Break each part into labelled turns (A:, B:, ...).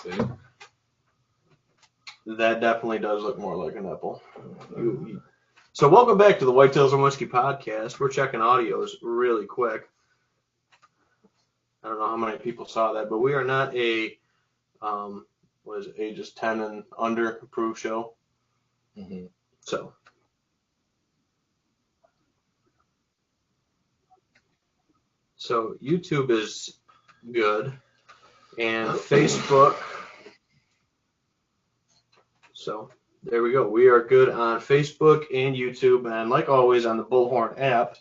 A: See?
B: That definitely does look more like a nipple. So welcome back to the Whitetails and Whiskey podcast. We're checking audios really quick. I don't know how many people saw that, but we are not a ages 10 and under approved show.
A: Mm-hmm.
B: So YouTube is good, and Facebook. So there we go. We are good on Facebook and YouTube, and like always on the Bullhorn app.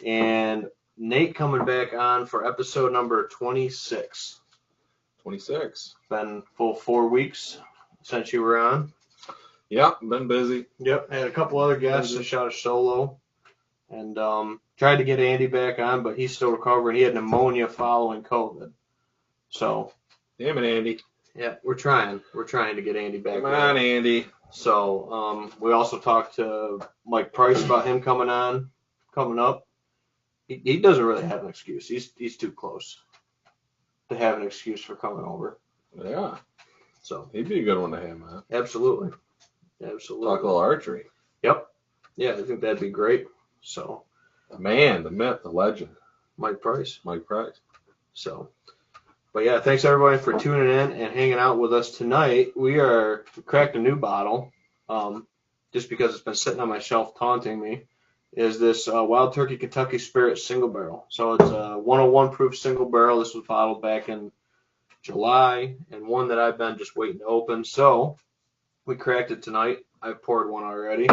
B: And Nate coming back on for episode number 26.
A: 26.
B: Been full 4 weeks since you were on.
A: Yep, been busy.
B: Yep, had a couple other guests. I shot a solo, and tried to get Andy back on, but he's still recovering. He had pneumonia following COVID. So,
A: damn it, Andy.
B: Yeah, we're trying. We're trying to get Andy back.
A: Come on, Andy.
B: So, we also talked to Mike Price about him coming up. He doesn't really have an excuse. He's too close to have an excuse for coming over.
A: Yeah.
B: So
A: he'd be a good one to have, man.
B: Absolutely.
A: Talk a little archery.
B: Yep. Yeah, I think that'd be great. So.
A: The man, the myth, the legend.
B: Mike Price.
A: So.
B: But yeah, thanks everybody for tuning in and hanging out with us tonight. We cracked a new bottle, just because it's been sitting on my shelf taunting me, is this Wild Turkey Kentucky Spirit single barrel. So it's a 101 proof single barrel. This was bottled back in July, and one that I've been just waiting to open. So we cracked it tonight. I've poured one already.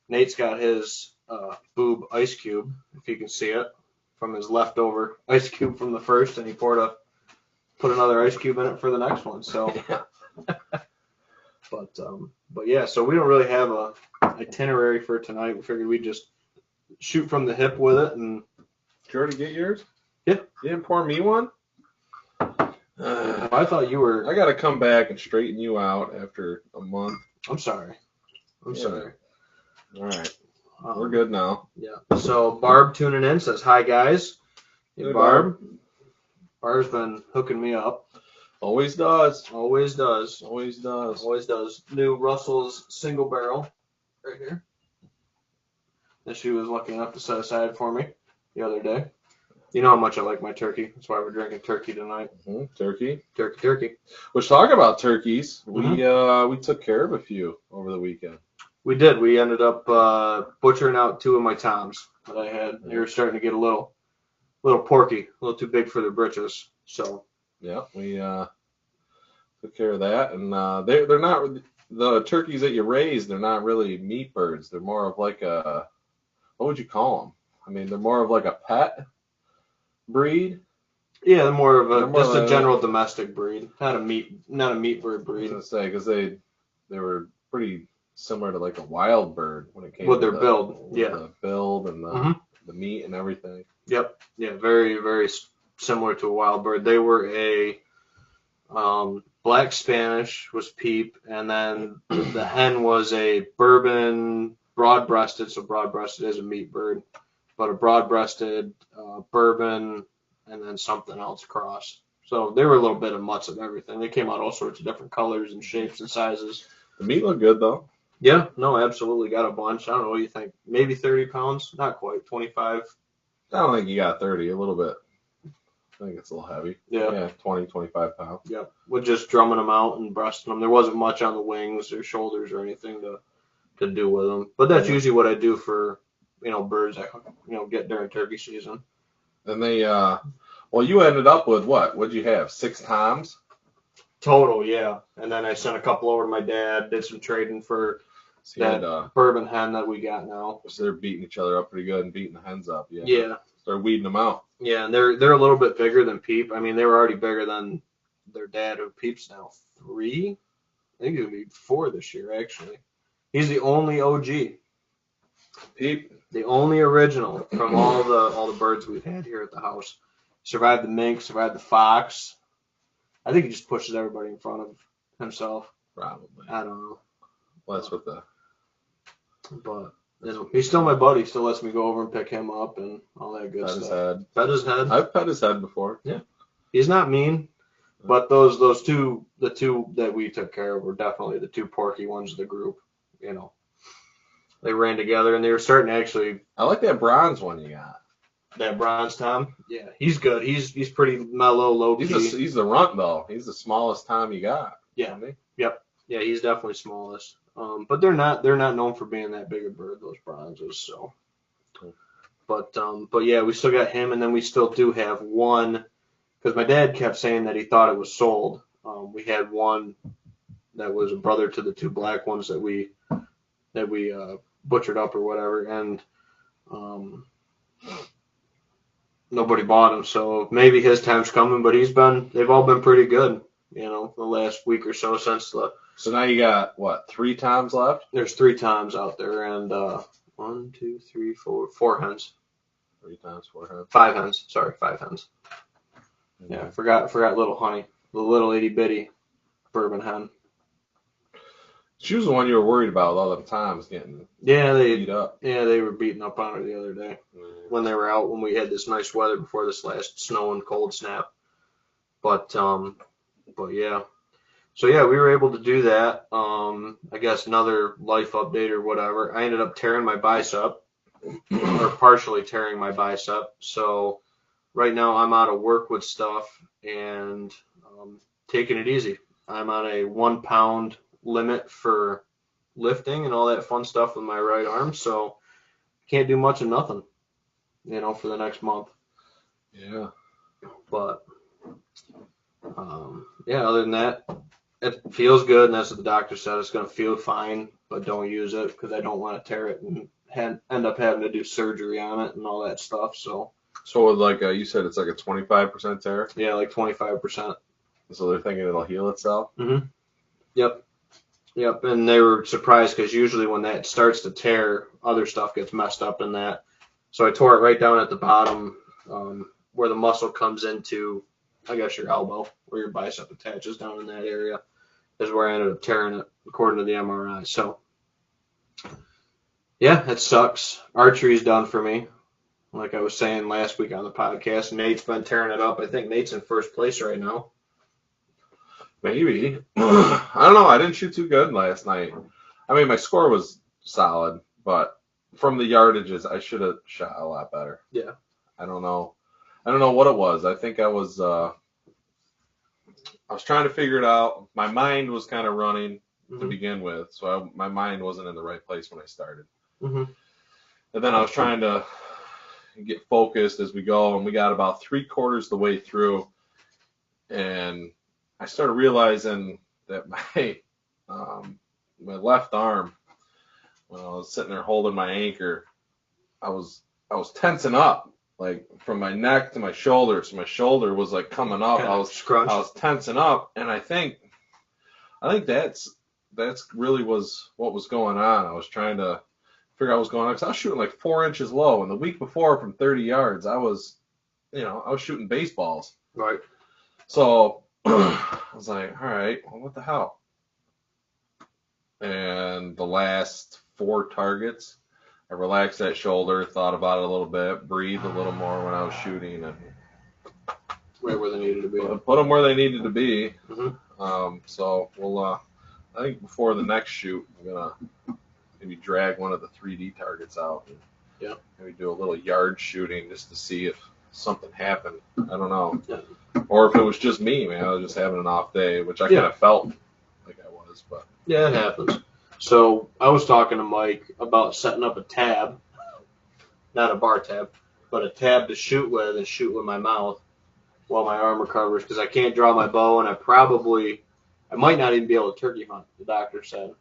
B: Nate's got his boob ice cube, if you can see it, from his leftover ice cube from the first, and he put another ice cube in it for the next one. So, but yeah, so we don't really have a itinerary for tonight. We figured we'd just shoot from the hip with it. And
A: did you already get yours?
B: Yeah.
A: You didn't pour me one?
B: I thought you were.
A: I got to come back and straighten you out after a month.
B: I'm sorry. Sorry.
A: All right. We're good now.
B: Yeah. So Barb tuning in says, hi, guys. Hey, Barb. Barb's been hooking me up.
A: Always does.
B: New Russell's single barrel right here that she was lucky enough to set aside for me the other day. You know how much I like my turkey. That's why we're drinking turkey tonight.
A: Mm-hmm. Turkey.
B: Let's
A: talk about turkeys.
B: Mm-hmm.
A: We took care of a few over the weekend.
B: We did. We ended up butchering out 2 of my toms that I had. They were starting to get a little porky, a little too big for their britches. So
A: yeah, we took care of that, and they're not the turkeys that you raise. They're not really meat birds. They're more of like a, what would you call them? I mean, they're more of like a pet breed.
B: Yeah, they're more of a general domestic breed, not a meat bird breed.
A: I was gonna say, because they were pretty similar to like a wild bird when it came
B: with
A: to
B: their build. Yeah,
A: the build and the meat and everything.
B: Yep. Yeah, very, very similar to a wild bird. They were a black Spanish was Peep, and then the hen was a bourbon broad-breasted. So broad-breasted is a meat bird, but a broad-breasted bourbon and then something else cross. So they were a little bit of mutts of everything. They came out all sorts of different colors and shapes and sizes.
A: The meat looked good though.
B: Yeah, no, absolutely. Got a bunch. I don't know what you think. Maybe 30 pounds? Not quite. 25.
A: I don't think you got 30. A little bit. I think it's a little heavy.
B: Yeah.
A: 20, 25 pounds.
B: Yeah. We're just drumming them out and breasting them. There wasn't much on the wings or shoulders or anything to do with them. But that's usually what I do for, birds I, get during turkey season.
A: And they, you ended up with what? What'd you have? 6 toms?
B: Total, yeah. And then I sent a couple over to my dad, did some trading for that bourbon hen that we got now.
A: So they're beating each other up pretty good and beating the hens up.
B: Yeah.
A: Start weeding them out.
B: Yeah, and they're a little bit bigger than Peep. I mean, they were already bigger than their dad, who Peep's now 3. I think he's going to be 4 this year, actually. He's the only OG.
A: Peep.
B: The only original from all the birds we've had here at the house. Survived the mink, survived the fox. I think he just pushes everybody in front of himself.
A: Probably.
B: I don't know.
A: Well, that's what
B: But he's still my buddy. Still lets me go over and pick him up and all that good stuff.
A: Pet his head. I've pet his head before.
B: Yeah. He's not mean. But those two, the two that we took care of were definitely the two porky ones of the group. You know, they ran together and they were starting to actually.
A: I like that bronze one you got.
B: That bronze Tom, yeah, he's good. He's pretty mellow, low key.
A: He's the runt though. He's the smallest Tom you got.
B: Yeah. Yep. Yeah, he's definitely smallest. But they're not known for being that big a bird, those bronzes. So, but yeah, we still got him, and then we still do have one because my dad kept saying that he thought it was sold. We had one that was a brother to the two black ones that we butchered up or whatever, and nobody bought him. So maybe his time's coming, but they've all been pretty good. You know, the last week or so since the.
A: So now you got what, 3 Toms left?
B: There's 3 Toms out there, and 1, 2, 3, 4 hens.
A: 3 Toms, 4 hens.
B: 5 hens. Sorry, 5 hens. Yeah, I forgot little Honey, the little itty bitty bourbon hen.
A: She was the one you were worried about with all them Toms getting beat up.
B: Yeah, they were beating up on her the other day when they were out when we had this nice weather before this last snow and cold snap. But yeah. So yeah, we were able to do that. I guess another life update or whatever. I ended up tearing my bicep, or partially tearing my bicep. So right now I'm out of work with stuff and taking it easy. I'm on a 1 pound limit for lifting and all that fun stuff with my right arm. So can't do much of nothing, you know, for the next month.
A: Yeah.
B: But yeah, other than that, it feels good, and that's what the doctor said. It's going to feel fine, but don't use it because I don't want to tear it and end up having to do surgery on it and all that stuff. So
A: like you said, it's like a 25% tear?
B: Yeah, like 25%.
A: So they're thinking it'll heal itself?
B: Mm-hmm. Yep, and they were surprised because usually when that starts to tear, other stuff gets messed up in that. So I tore it right down at the bottom where the muscle comes into, I guess, your elbow, where your bicep attaches down in that area, is where I ended up tearing it, according to the MRI. So, yeah, it sucks. Archery's done for me. Like I was saying last week on the podcast, Nate's been tearing it up. I think Nate's in first place right now.
A: Maybe. I don't know. I didn't shoot too good last night. I mean, my score was solid, but from the yardages, I should have shot a lot better.
B: Yeah.
A: I don't know what it was. I think I was trying to figure it out. My mind was kind of running to begin with, so my mind wasn't in the right place when I started.
B: Mm-hmm.
A: And then I was trying to get focused as we go, and we got about 3/4 the way through, and I started realizing that my left arm, when I was sitting there holding my anchor, I was tensing up, like from my neck to my shoulder. So my shoulder was like coming up. I was tensing up, and I think that's really was what was going on. I was trying to figure out what was going on because I was shooting like 4 inches low, and the week before from 30 yards, I was shooting baseballs.
B: Right.
A: So I was like, all right, well, what the hell? And the last 4 targets, I relaxed that shoulder, thought about it a little bit, breathed a little more when I was shooting, and
B: right where they needed to be.
A: Put them where they needed to be.
B: Mm-hmm.
A: So we'll, I think before the next shoot, I'm gonna maybe drag one of the 3D targets out and maybe do a little yard shooting just to see if something happened. I don't know. Yeah. Or if it was just me, man. I was just having an off day, which I kind of felt like I was. But
B: yeah, it happens. So I was talking to Mike about setting up a tab, not a bar tab, but a tab to shoot with and shoot with my mouth while my arm recovers because I can't draw my bow and I might not even be able to turkey hunt, the doctor said,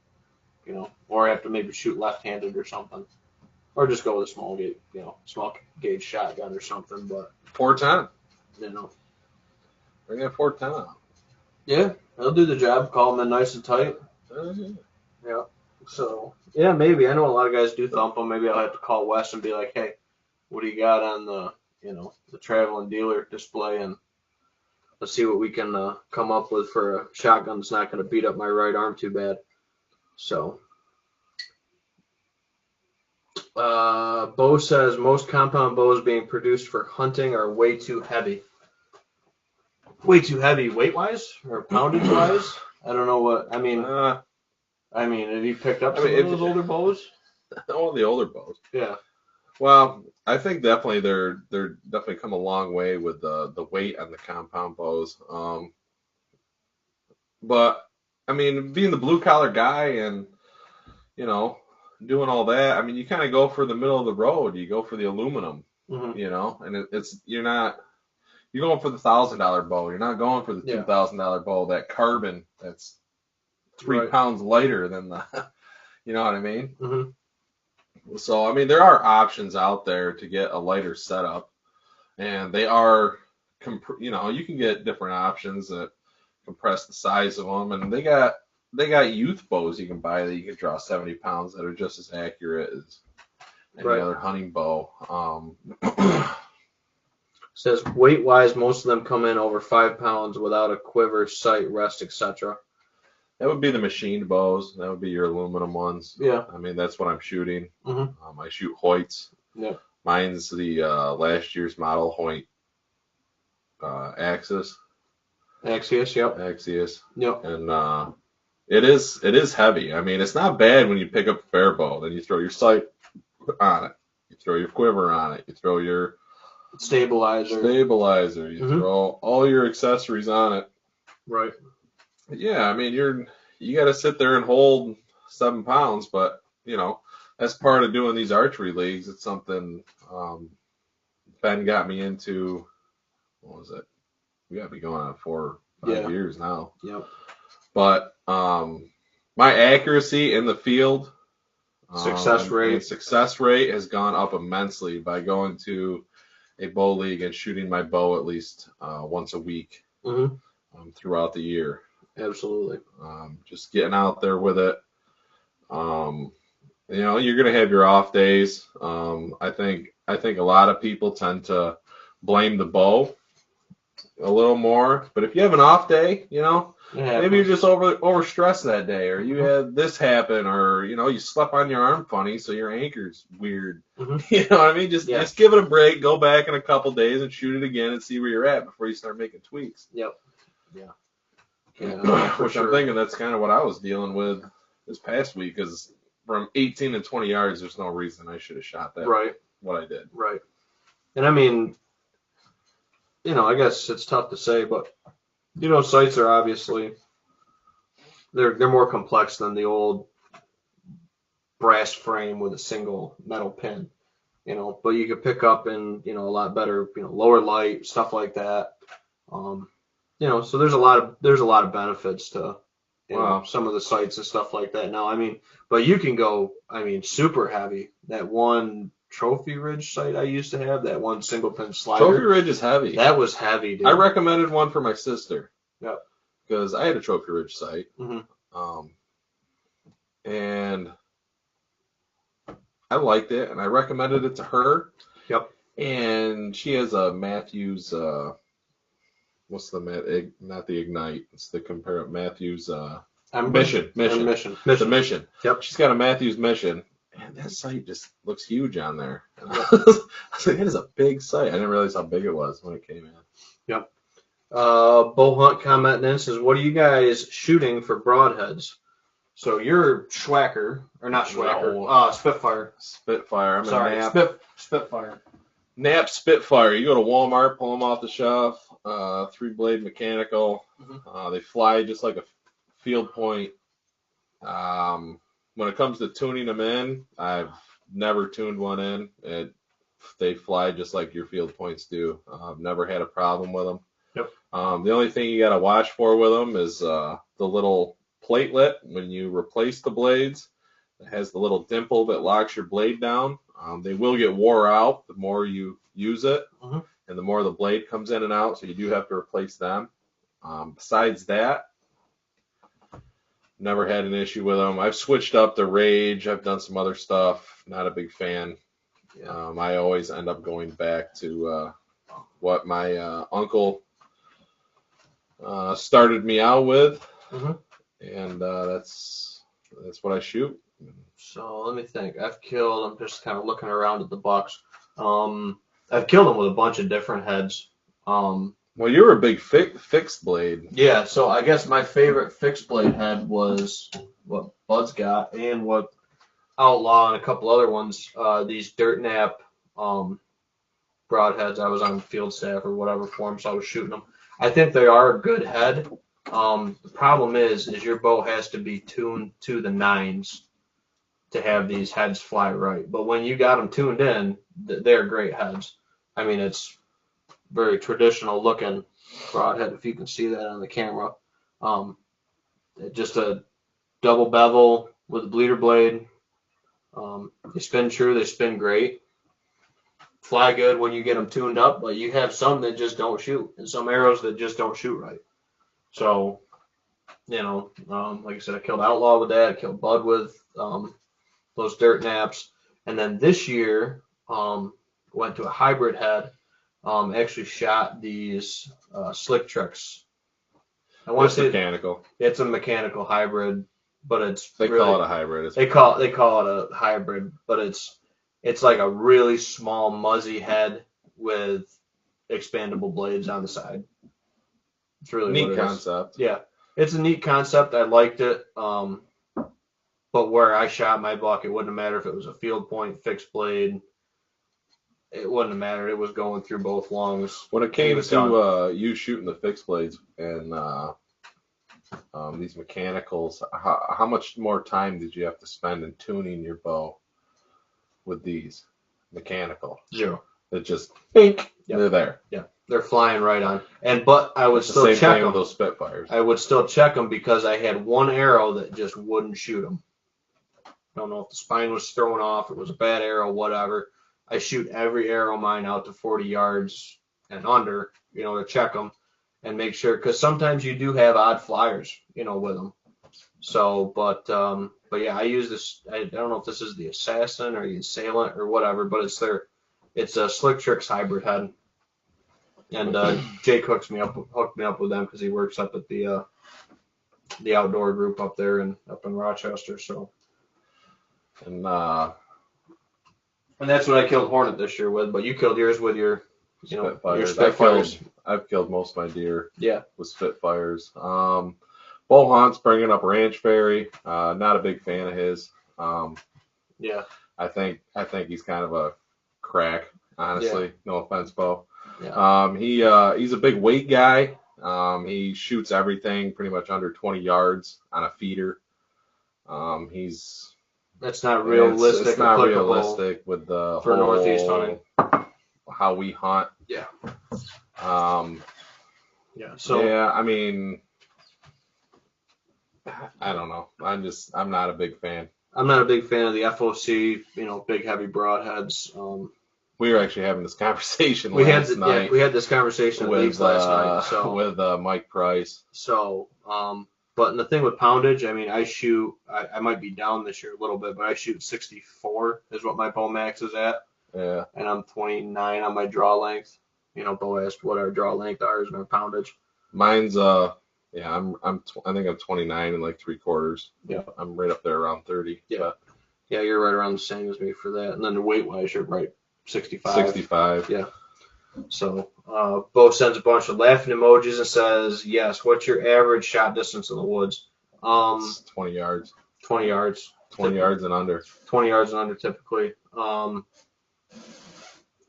B: or I have to maybe shoot left-handed or something. Or just go with a small gauge shotgun or something, but
A: 410. Bring that 410 out.
B: Yeah, they'll do the job. Call them in nice and tight. Yeah. So yeah, maybe I know a lot of guys do thump them. Maybe I'll have to call Wes and be like, hey, what do you got on the traveling dealer display, and let's see what we can come up with for a shotgun that's not going to beat up my right arm too bad. So. Bo says most compound bows being produced for hunting are way too heavy. way too heavy weight wise or poundage wise. I don't know what I mean. Have you picked up some of those older bows?
A: All the older bows.
B: Yeah.
A: Well, I think definitely they're definitely come a long way with the weight on the compound bows. But I mean, being the blue collar guy and you know doing all that, I mean, you kind of go for the middle of the road. You go for the aluminum, you know, and you're going for the $1,000 bow. You're not going for the $2,000 bow. That carbon that's 3 pounds lighter than the, you know what I mean?
B: Mm-hmm.
A: So I mean, there are options out there to get a lighter setup, and they are, you know, you can get different options that compress the size of them, and they got youth bows you can buy that you can draw 70 pounds that are just as accurate as any other hunting bow.
B: Says weight wise, most of them come in over 5 pounds without a quiver, sight, rest, etc.
A: That would be the machined bows. That would be your aluminum ones.
B: Yeah.
A: I mean, that's what I'm shooting.
B: Mm-hmm.
A: I shoot Hoyts.
B: Yeah.
A: Mine's the last year's model Hoyt Axis.
B: Axios, yep.
A: Axios.
B: Yep.
A: And it is heavy. I mean, it's not bad when you pick up a fair bow. Then you throw your sight on it. You throw your quiver on it. You throw your
B: stabilizer.
A: You throw all your accessories on it.
B: Right.
A: Yeah, I mean, you got to sit there and hold 7 pounds, but you know, that's part of doing these archery leagues. It's something Ben got me into. What was it? We got to be going on 4 or 5 years now.
B: Yep.
A: But my accuracy in the field,
B: success rate
A: has gone up immensely by going to a bow league and shooting my bow at least once a week throughout the year.
B: Absolutely.
A: Just getting out there with it. You know, you're gonna have your off days. I think a lot of people tend to blame the bow a little more, but if you have an off day, you know, maybe you're just overstressed that day, or you had this happen, or you know, you slept on your arm funny, so your anchor's weird. You know what I mean? Just give it a break, go back in a couple days, and shoot it again, and see where you're at before you start making tweaks.
B: Yep.
A: Which I'm thinking that's kind of what I was dealing with this past week, because from 18 and 20 yards, there's no reason I should have shot that.
B: Right.
A: What I did.
B: Right. And I mean, you know, I guess it's tough to say, but you know, sights are obviously they're more complex than the old brass frame with a single metal pin. You know, but you could pick up in, you know, a lot better, you know, lower light, stuff like that. You know, so there's a lot of benefits to know, some of the sights and stuff like that. Now, I mean, but you can go, I mean, super heavy. That one Trophy Ridge sight I used to have, that one single pin slider.
A: Trophy Ridge is heavy.
B: That was heavy, dude.
A: I recommended one for my sister.
B: Yep.
A: Because I had a Trophy Ridge sight. And I liked it, and I recommended it to her.
B: Yep.
A: And she has a Matthews. What's the not the Ignite? It's the Matthews. Mission. The Mission.
B: Yep.
A: She's got a Matthews Mission, and that sight just looks huge on there. And I was like, that is a big sight. I didn't realize how big it was when it came in.
B: Yep. Bow Hunt commenting in says, "What are you guys shooting for broadheads?" So you're Schwacker, or not Schwacker?
A: No.
B: Spitfire.
A: Spitfire.
B: Sorry, Spitfire.
A: Nap Spitfire. You go to Walmart, pull them off the shelf. 3-blade mechanical. They fly just like a field point. When it comes to tuning them in, I've never tuned one in. They fly just like your field points do. I've never had a problem with them.
B: Yep.
A: The only thing you got to watch for with them is the little platelet when you replace the blades. It has the little dimple that locks your blade down. They will get wore out the more you use it, and the more the blade comes in and out, so you do have to replace them. Besides that, never had an issue with them. I've switched up the Rage. I've done some other stuff. Not a big fan. I always end up going back to what my uncle started me out with, and that's what I shoot.
B: So let me think. I'm just kind of looking around at the bucks. I've killed them with a bunch of different heads.
A: Well, you were a big fixed blade.
B: Yeah, so I guess my favorite fixed blade head was what Bud's got and what Outlaw and a couple other ones. These Dirt Nap broadheads. I was on field staff or whatever for them, so I was shooting them. I think they are a good head. The problem is your bow has to be tuned to the nines to have these heads fly right. But when you got them tuned in, they're great heads. I mean, it's very traditional looking broadhead, if you can see that on the camera. Just a double bevel with a bleeder blade. They spin true, they spin great. Fly good when you get them tuned up, but you have some that just don't shoot, and some arrows that just don't shoot right. So, like I said, I killed Outlaw with that. I killed Bud with those Dirt Naps, and then this year went to a hybrid head. Actually shot these Slick Tricks. I want to say
A: mechanical.
B: It's a mechanical hybrid, but it's
A: they
B: really,
A: call it a hybrid.
B: They call it a hybrid, but it's like a really small muzzy head with expandable blades on the side. It's really
A: neat concept.
B: Yeah, it's a neat concept. I liked it. But where I shot my buck, it wouldn't matter if it was a field point, fixed blade. It wouldn't have mattered. It was going through both lungs.
A: When it came to you shooting the fixed blades and these mechanicals, how much more time did you have to spend in tuning your bow with these mechanical?
B: 0.
A: It just bink,
B: yep.
A: They're there.
B: Yeah, they're flying right on. But I would still check them.
A: With those Spitfires.
B: I would still check them because I had one arrow that just wouldn't shoot them. I don't know if the spine was thrown off, it was a bad arrow, whatever. I shoot every arrow of mine out to 40 yards and under, to check them and make sure, because sometimes you do have odd flyers, with them. So, but yeah, I use this. I don't know if this is the Assassin or the Assailant or whatever, but it's a Slick Tricks hybrid head. And Jake hooked me up with them because he works up at the outdoor group up there up in Rochester. So, and that's what I killed Hornet this year with. But you killed yours with your
A: Spitfires.
B: Your Spitfires.
A: I've killed most of my deer.
B: Yeah.
A: With Spitfires. Bo Hunt's bringing up Ranch Fairy. Not a big fan of his.
B: Yeah.
A: I think he's kind of a crack, honestly. Yeah. No offense, Bo.
B: Yeah.
A: He's a big weight guy. He shoots everything pretty much under 20 yards on a feeder.
B: That's not realistic.
A: It's not realistic with the
B: for
A: whole,
B: Northeast hunting.
A: How we hunt.
B: Yeah.
A: Yeah. So. Yeah, I mean, I don't know. I'm not a big fan.
B: I'm not a big fan of the FOC. Big heavy broadheads.
A: We were actually having this conversation last night.
B: Yeah, we had this conversation with last night. So
A: with Mike Price.
B: So, but the thing with poundage, I mean, I might be down this year a little bit, but I shoot 64 is what my bow max is at.
A: Yeah.
B: And I'm 29 on my draw length. Bo asked what our draw length are and our poundage.
A: Mine's I think I'm 29 and like 3/4.
B: Yeah.
A: I'm right up there around 30.
B: Yeah.
A: But.
B: Yeah, you're right around the same as me for that. And then the weight wise, you're right 65.
A: 65.
B: Yeah. So Bo sends a bunch of laughing emojis and says, yes, what's your average shot distance in the woods?
A: It's 20 yards.
B: 20 yards.
A: 20 yards and under.
B: 20 yards and under typically.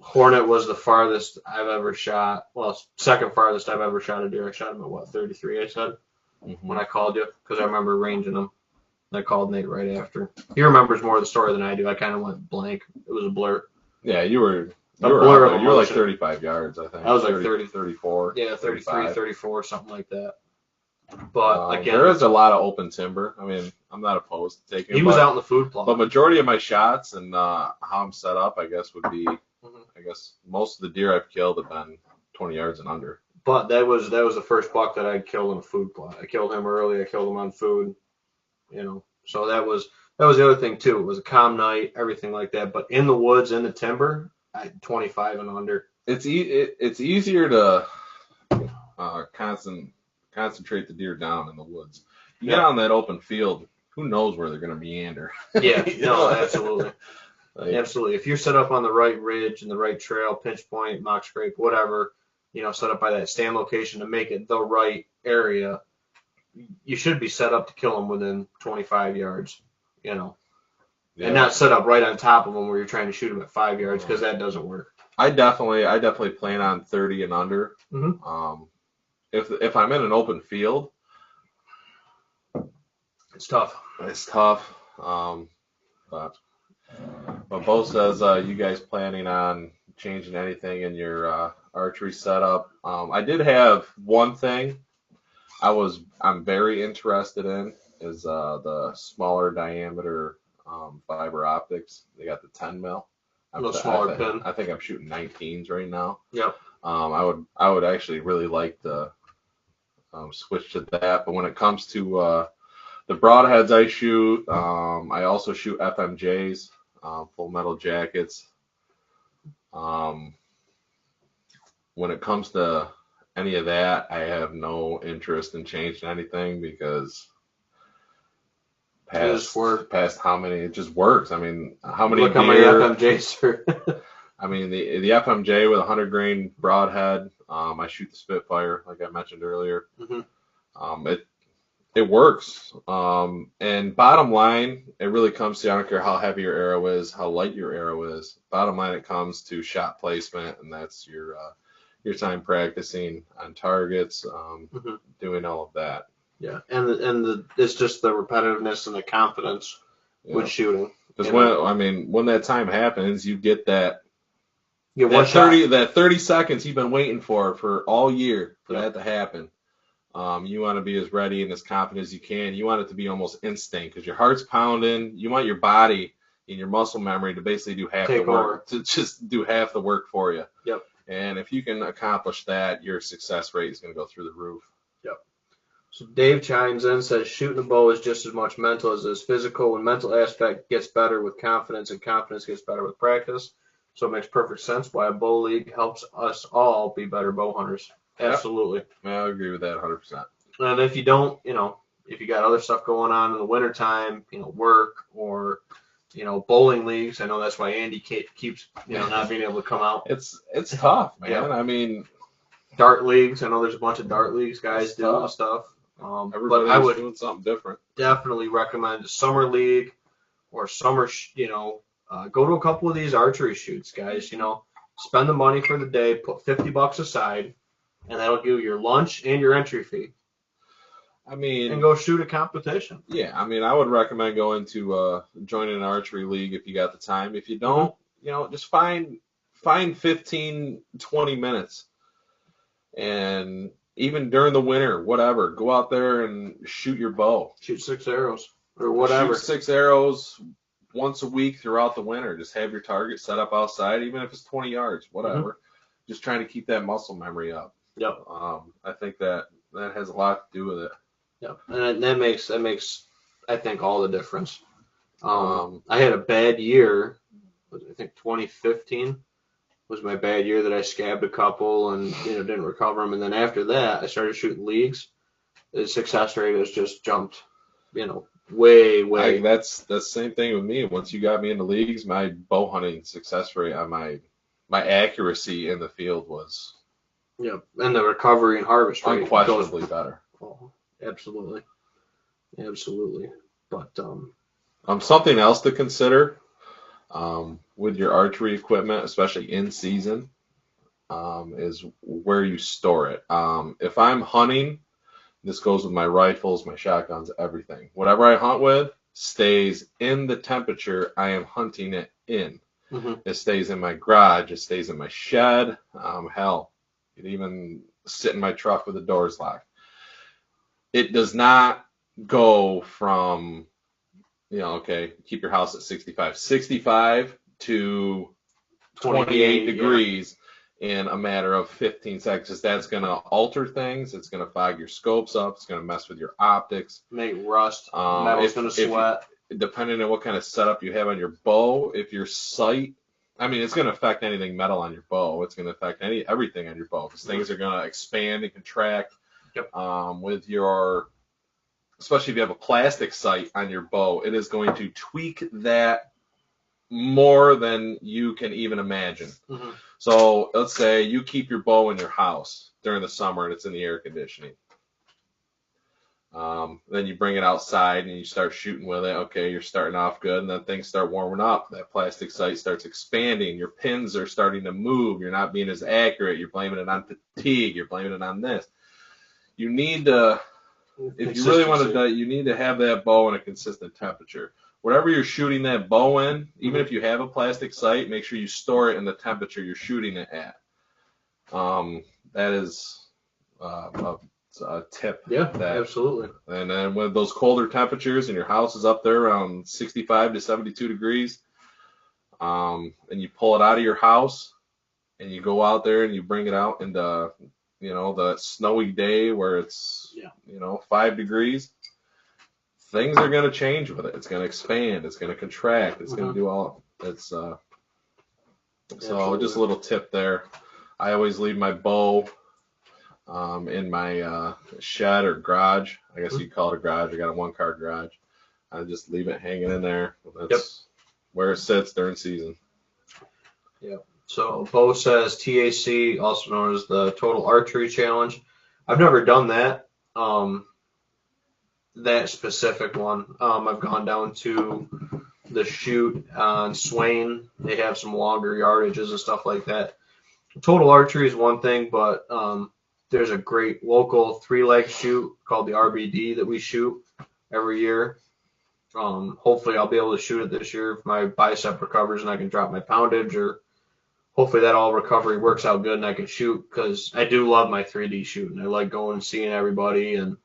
B: Hornet was the farthest I've ever shot. Well, second farthest I've ever shot a deer. I shot him at 33, I said, when I called you, because I remember ranging him. I called Nate right after. He remembers more of the story than I do. I kind of went blank. It was a blur.
A: Yeah, you were like 35 yards, I think.
B: I was like 30,
A: 34.
B: Yeah, 33, 35. 34, something like that. But again,
A: there is a lot of open timber. I mean, I'm not opposed to taking.
B: He was out in the food plot.
A: But majority of my shots and how I'm set up, I guess, would be. I guess most of the deer I've killed have been 20 yards and under.
B: But that was the first buck that I killed in a food plot. I killed him early. I killed him on food. So that was the other thing too. It was a calm night, everything like that. But in the woods, in the timber, 25 and under.
A: It's easier to concentrate the deer down in the woods. You get on that open field, who knows where they're going to meander?
B: Yeah, no, absolutely. Absolutely. If you're set up on the right ridge and the right trail, pinch point, mock scrape, whatever, set up by that stand location to make it the right area, you should be set up to kill them within 25 yards, and not set up right on top of them where you're trying to shoot them at 5 yards, because that doesn't work.
A: I definitely plan on 30 and under.
B: Mm-hmm.
A: If I'm in an open field,
B: it's tough.
A: It's tough. But Bo says, you guys planning on changing anything in your archery setup? I did have one thing I'm very interested in is the smaller diameter fiber optics. They got the 10 mil.
B: Smaller pin.
A: I think I'm shooting 19s right now.
B: Yep.
A: I would actually really like to switch to that. But when it comes to the broadheads I shoot, I also shoot FMJs, full metal jackets. When it comes to any of that, I have no interest in changing anything because past how many, it just works. I mean, how many
B: Look how many FMJs are.
A: I mean, the FMJ with 100 grain broadhead, I shoot the Spitfire, like I mentioned earlier.
B: Mm-hmm.
A: It works. And bottom line, it really comes to, I don't care how heavy your arrow is, how light your arrow is. Bottom line, it comes to shot placement, and that's your time practicing on targets,
B: mm-hmm.
A: doing all of that.
B: Yeah, and it's just the repetitiveness and the confidence with shooting.
A: Because when that time happens, you get that.
B: That
A: 30 seconds you've been waiting for all year for that to happen. You want to be as ready and as confident as you can. You want it to be almost instinct because your heart's pounding. You want your body and your muscle memory to basically do half the work, to just do half the work for you.
B: Yep.
A: And if you can accomplish that, your success rate is going to go through the roof.
B: Yep. So Dave chimes in, says shooting a bow is just as much mental as it is physical. When mental aspect gets better with confidence and confidence gets better with practice. So it makes perfect sense why a bow league helps us all be better bow hunters. Absolutely.
A: Yeah, I agree with that 100%.
B: And if you don't, if you got other stuff going on in the wintertime, work or, bowling leagues, I know that's why Andy keeps, not being able to come out.
A: It's tough, man.
B: Yeah.
A: I mean,
B: dart leagues, I know there's a bunch of dart leagues guys doing stuff. But I would
A: doing something different.
B: Definitely recommend a summer league or summer, go to a couple of these archery shoots, guys. Spend the money for the day, put $50 aside, and that'll give you your lunch and your entry fee.
A: I mean,
B: and go shoot a competition.
A: Yeah, I mean, I would recommend going to joining an archery league if you got the time. If you don't, just find 15, 20 minutes, and even during the winter, whatever, go out there and shoot your bow.
B: Shoot 6 arrows or whatever.
A: Shoot 6 arrows once a week throughout the winter. Just have your target set up outside, even if it's 20 yards, whatever. Mm-hmm. Just trying to keep that muscle memory up.
B: Yep.
A: I think that has a lot to do with it.
B: Yep. And that makes I think all the difference. I had a bad year. I think 2015 was my bad year that I scabbed a couple and didn't recover them. And then after that, I started shooting leagues. The success rate has just jumped, way.
A: That's the same thing with me. Once you got me into leagues, my bow hunting success rate on my accuracy in the field was.
B: Yep, and the recovery and harvest rate
A: unquestionably better.
B: Oh, absolutely. But
A: something else to consider with your archery equipment, especially in season, is where you store it. If I'm hunting, this goes with my rifles, my shotguns, everything. Whatever I hunt with stays in the temperature I am hunting it in.
B: Mm-hmm.
A: It stays in my garage. It stays in my shed. Hell, it even sit in my truck with the doors locked. It does not go from, keep your house at 65 to 28 degrees in a matter of 15 seconds. That's going to alter things. It's going to fog your scopes up. It's going to mess with your optics.
B: Make rust. Metal's going to sweat.
A: Depending on what kind of setup you have on your bow, if your sight, it's going to affect anything metal on your bow. It's going to affect everything on your bow because things are going to expand and contract.
B: Yep.
A: Especially if you have a plastic sight on your bow, it is going to tweak that more than you can even imagine.
B: Mm-hmm.
A: So let's say you keep your bow in your house during the summer and it's in the air conditioning. Then you bring it outside and you start shooting with it. Okay, you're starting off good, and then things start warming up. That plastic sight starts expanding. Your pins are starting to move. You're not being as accurate. You're blaming it on fatigue. You're blaming it on this. You need to, if you really want to, you need to have that bow in a consistent temperature. Whatever you're shooting that bow in, even if you have a plastic sight, make sure you store it in the temperature you're shooting it at. That is a tip.
B: Yeah, absolutely.
A: And then with those colder temperatures and your house is up there around 65 to 72 degrees, and you pull it out of your house and you go out there and you bring it out into, the snowy day where it's, 5 degrees, things are going to change with it. It's going to expand. It's going to contract. It's going to do all. So just a little tip there. I always leave my bow in my shed or garage. I guess you'd call it a garage. I got a one-car garage. I just leave it hanging in there. That's where it sits during season.
B: Yep. So Bo says TAC, also known as the Total Archery Challenge. I've never done that. That specific one. I've gone down to the shoot on Swain. They have some longer yardages and stuff like that. Total archery is one thing, but there's a great local 3-leg shoot called the RBD that we shoot every year. Hopefully I'll be able to shoot it this year if my bicep recovers and I can drop my poundage, or hopefully that all recovery works out good and I can shoot, because I do love my 3D shooting. I like going and seeing everybody and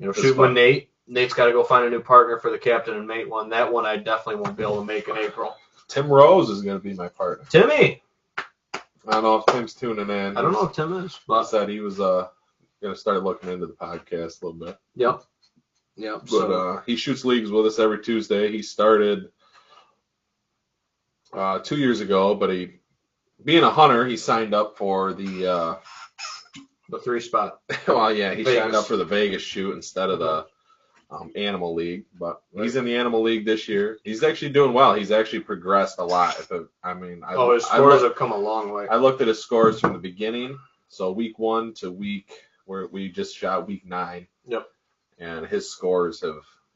B: shooting with Nate. Nate's got to go find a new partner for the Captain and Mate one. That one I definitely won't be able to make in April.
A: Tim Rose is going to be my partner.
B: Timmy!
A: I don't know if Tim's tuning in.
B: I don't know if Tim is. But
A: he said he was going to start looking into the podcast a little bit.
B: Yep.
A: But he shoots leagues with us every Tuesday. He started 2 years ago, but being a hunter, he signed up for the
B: 3-spot.
A: Well, yeah, he signed up for the Vegas shoot instead of the Animal League. But he's in the Animal League this year. He's actually doing well. He's actually progressed a lot. His scores
B: have come a long way.
A: I looked at his scores from the beginning, so week 1 to where we just shot week 9.
B: Yep.
A: And his scores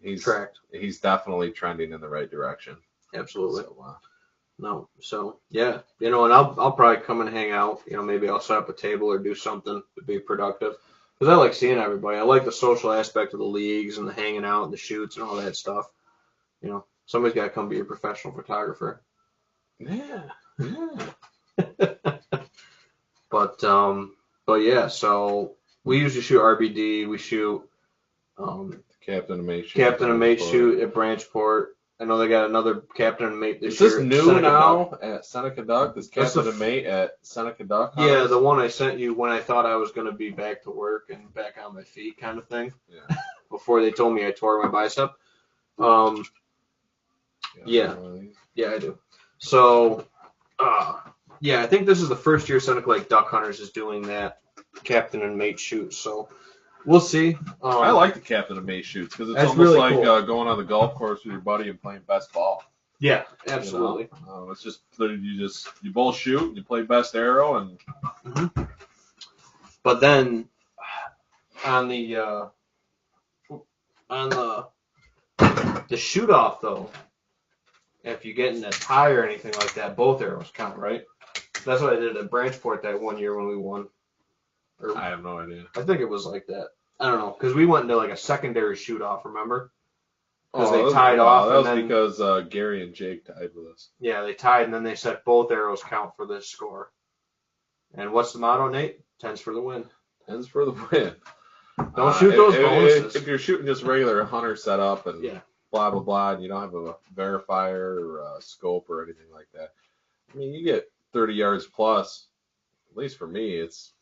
A: he's
B: tracked.
A: He's definitely trending in the right direction.
B: Absolutely. So yeah, and I'll probably come and hang out. Maybe I'll set up a table or do something to be productive, because I like seeing everybody. I like the social aspect of the leagues and the hanging out and the shoots and all that stuff. Somebody's got to come be your professional photographer.
A: Yeah.
B: But yeah, so we usually shoot RBD. We shoot
A: Captain and Mate
B: shoot at Branchport. I know they got another Captain and Mate this
A: year.
B: Is
A: this new now at Seneca Duck? This Captain and Mate at Seneca Duck?
B: Yeah, the one I sent you when I thought I was going to be back to work and back on my feet kind of thing.
A: Yeah.
B: Before they told me I tore my bicep. Yeah, I do. So, I think this is the first year Seneca Lake Duck Hunters is doing that Captain and Mate shoot. So, we'll see.
A: I like the Captain and Mate shoots because it's almost
B: really
A: like
B: cool.
A: Going on the golf course with your buddy and playing best ball.
B: Yeah, absolutely.
A: It's just you both shoot and you play best arrow and.
B: Mm-hmm. But then on the shoot off though, if you get in a tie or anything like that, both arrows count, right? That's what I did at Branchport that one year when we won.
A: I have no idea.
B: I think it was like that. I don't know, because we went into like a secondary shoot off, remember? Because they tied off.
A: That was because Gary and Jake tied with us.
B: Yeah, they tied, and then they said both arrows count for this score. And what's the motto, Nate? 10's for the win.
A: 10's for the win.
B: Don't shoot those bonuses.
A: If you're shooting just regular hunter setup and blah, blah, blah, and you don't have a verifier or a scope or anything like that, I mean, you get 30 yards plus. At least for me, it's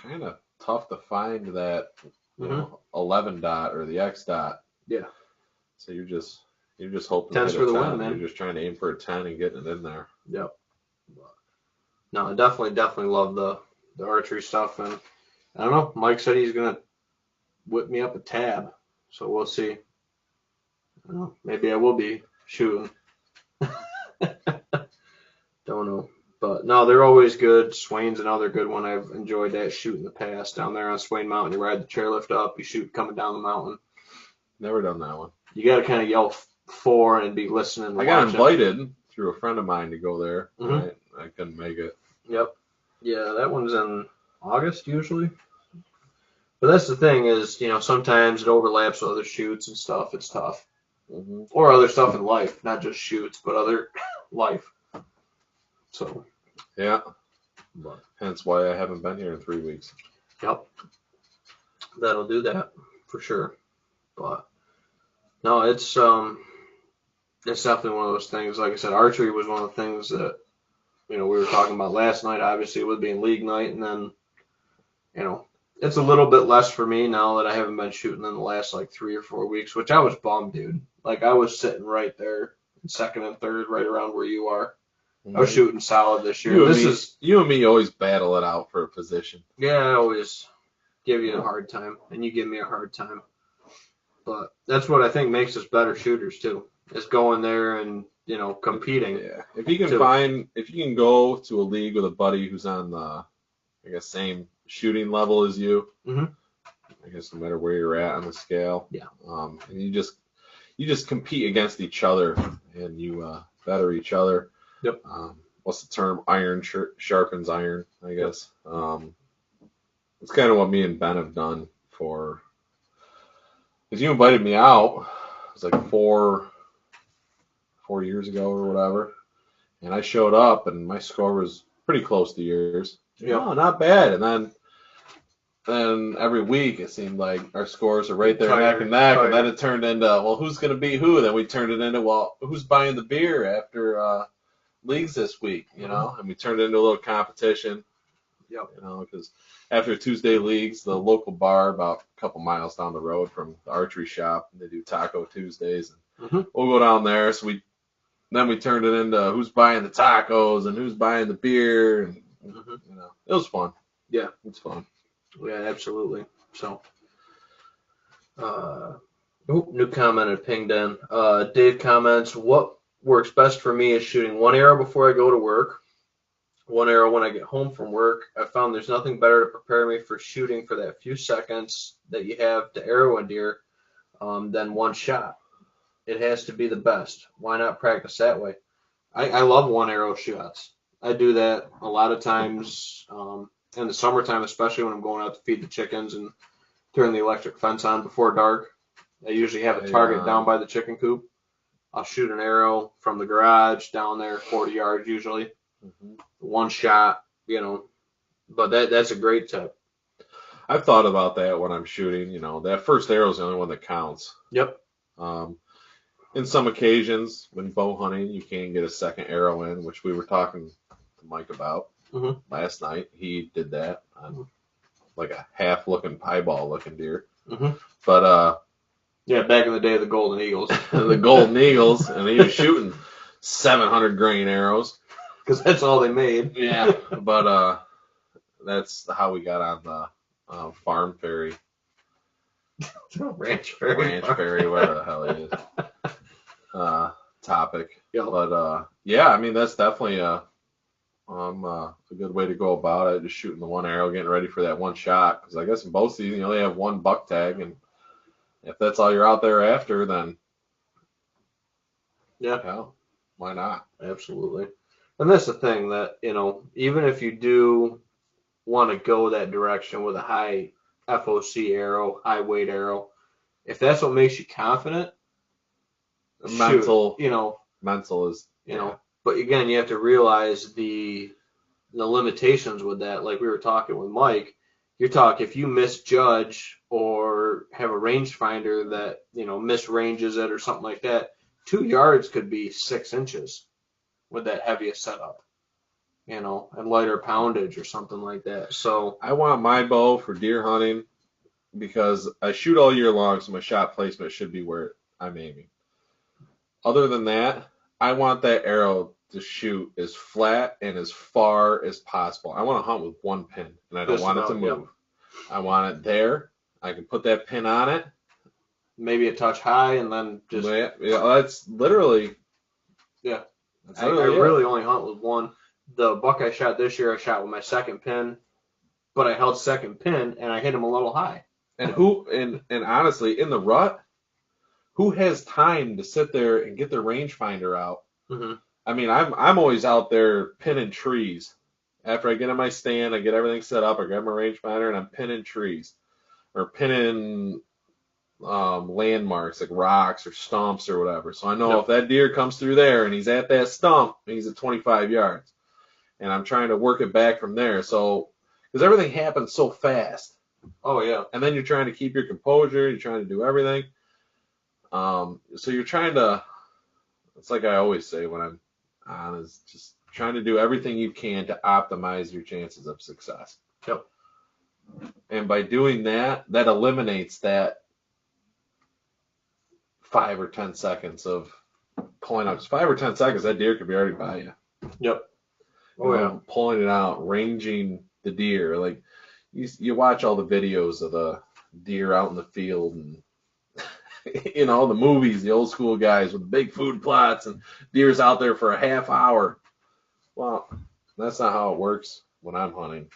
A: kind of tough to find that 11 dot or the X dot.
B: Yeah.
A: So you're just hoping
B: 10's for the win, man.
A: You're just trying to aim for a 10 and getting it in there.
B: Yep. No, I definitely love the archery stuff, and I don't know. Mike said he's gonna whip me up a tab, so we'll see. I don't know, maybe I will be shooting. Don't know. But no, they're always good. Swain's another good one. I've enjoyed that shoot in the past. Down there on Swain Mountain, you ride the chairlift up, you shoot coming down the mountain.
A: Never done that one.
B: You got to kind of yell for and be listening. And
A: I got
B: watching.
A: invited through a friend of mine to go there.
B: Mhm.
A: Right? I couldn't make it.
B: Yep. Yeah, that one's in August usually. But that's the thing is, sometimes it overlaps with other shoots and stuff. It's tough.
A: Mm-hmm.
B: Or other stuff in life, not just shoots, but other life. So.
A: Yeah.
B: But.
A: Hence why I haven't been here in 3 weeks.
B: Yep. That'll do that for sure. But no, it's definitely one of those things. Like I said, archery was one of the things that we were talking about last night. Obviously, it would be in league night, and then it's a little bit less for me now that I haven't been shooting in the last like 3 or 4 weeks, which I was bummed, dude. Like I was sitting right there in second and third, right around where you are. I was shooting solid this year.
A: You and me always battle it out for a position.
B: Yeah, I always give you a hard time, and you give me a hard time. But that's what I think makes us better shooters too, is going there and competing.
A: Yeah, if you can go to a league with a buddy who's on the, same shooting level as you.
B: Mm-hmm.
A: I guess no matter where you're at on the scale.
B: Yeah.
A: And you just compete against each other, and you better each other.
B: Yep.
A: What's the term? Iron sharpens iron, I guess. It's kind of what me and Ben have done for. Because you invited me out, it was like four years ago or whatever, and I showed up and my score was pretty close to yours.
B: Yeah.
A: No, not bad. And then every week it seemed like our scores are right there neck and neck, and then it turned into, well, who's going to beat who? Then we turned it into, well, who's buying the beer after leagues this week, and we turned it into a little competition.
B: Yep.
A: Because after Tuesday leagues, the local bar about a couple miles down the road from the archery shop, they do Taco Tuesdays, and we'll go down there. So then we turned it into who's buying the tacos and who's buying the beer, and it was fun.
B: Yeah,
A: it's fun.
B: Yeah, absolutely. So, new comment had pinged in. Dave comments, what works best for me is shooting one arrow before I go to work, one arrow when I get home from work. I found there's nothing better to prepare me for shooting for that few seconds that you have to arrow a deer than one shot. It has to be the best. Why not practice that way? I love one arrow shots. I do that a lot of times in the summertime, especially when I'm going out to feed the chickens and turn the electric fence on before dark. I usually have a target down by the chicken coop. I'll shoot an arrow from the garage down there, 40 yards usually. One shot, but that's a great tip.
A: I've thought about that when I'm shooting. That first arrow is the only one that counts.
B: Yep.
A: In some occasions, when bow hunting, you can get a second arrow in, which we were talking to Mike about last night. He did that on like a half-looking pieball-looking deer. But
B: yeah, back in the day, the Golden Eagles.
A: The Golden Eagles, and he was shooting 700 grain arrows.
B: Because that's all they made.
A: Yeah, but that's how we got on the farm ferry.
B: Ranch ferry,
A: whatever the hell it is. Topic.
B: Yep.
A: But yeah, I mean that's definitely a good way to go about it. Just shooting the one arrow, getting ready for that one shot. Because I guess in both seasons you only have one buck tag, and if that's all you're out there after, then hell, why not?
B: Absolutely. And that's the thing that even if you do want to go that direction with a high FOC arrow, high weight arrow, if that's what makes you confident,
A: mental is
B: But again, you have to realize the limitations with that. Like we were talking with Mike, you're talking if you misjudge or have a rangefinder that misranges it or something like that, 2 yards could be 6 inches with that heaviest setup, and lighter poundage or something like that. So
A: I want my bow for deer hunting because I shoot all year long, so my shot placement should be where I'm aiming. Other than that, I want that arrow to shoot as flat and as far as possible. I want to hunt with one pin, and I don't want it to move. Yep. I want it there. I can put that pin on it.
B: Maybe a touch high, and then just...
A: Yeah, that's literally...
B: Yeah. I really only hunt with one. The buck I shot this year, I shot with my second pin, but I held second pin and I hit him a little high.
A: And honestly, in the rut, who has time to sit there and get their rangefinder out?
B: Mm-hmm.
A: I mean, I'm always out there pinning trees. After I get in my stand, I get everything set up. I grab my rangefinder and I'm pinning trees or pinning landmarks like rocks or stumps or whatever. So I know if that deer comes through there and he's at that stump, he's at 25 yards, and I'm trying to work it back from there. So because everything happens so fast.
B: Oh yeah.
A: And then you're trying to keep your composure. You're trying to do everything. So you're trying to. It's like I always say when I'm on, is just trying to do everything you can to optimize your chances of success.
B: Yep.
A: And by doing that, that eliminates that 5 or 10 seconds of pulling up. 5 or 10 seconds, that deer could be already by you.
B: Yep. Oh yeah.
A: Pulling it out, ranging the deer. Like you watch all the videos of the deer out in the field and you know, the movies, the old school guys with big food plots and deer's out there for a half hour. Well, that's not how it works when I'm hunting.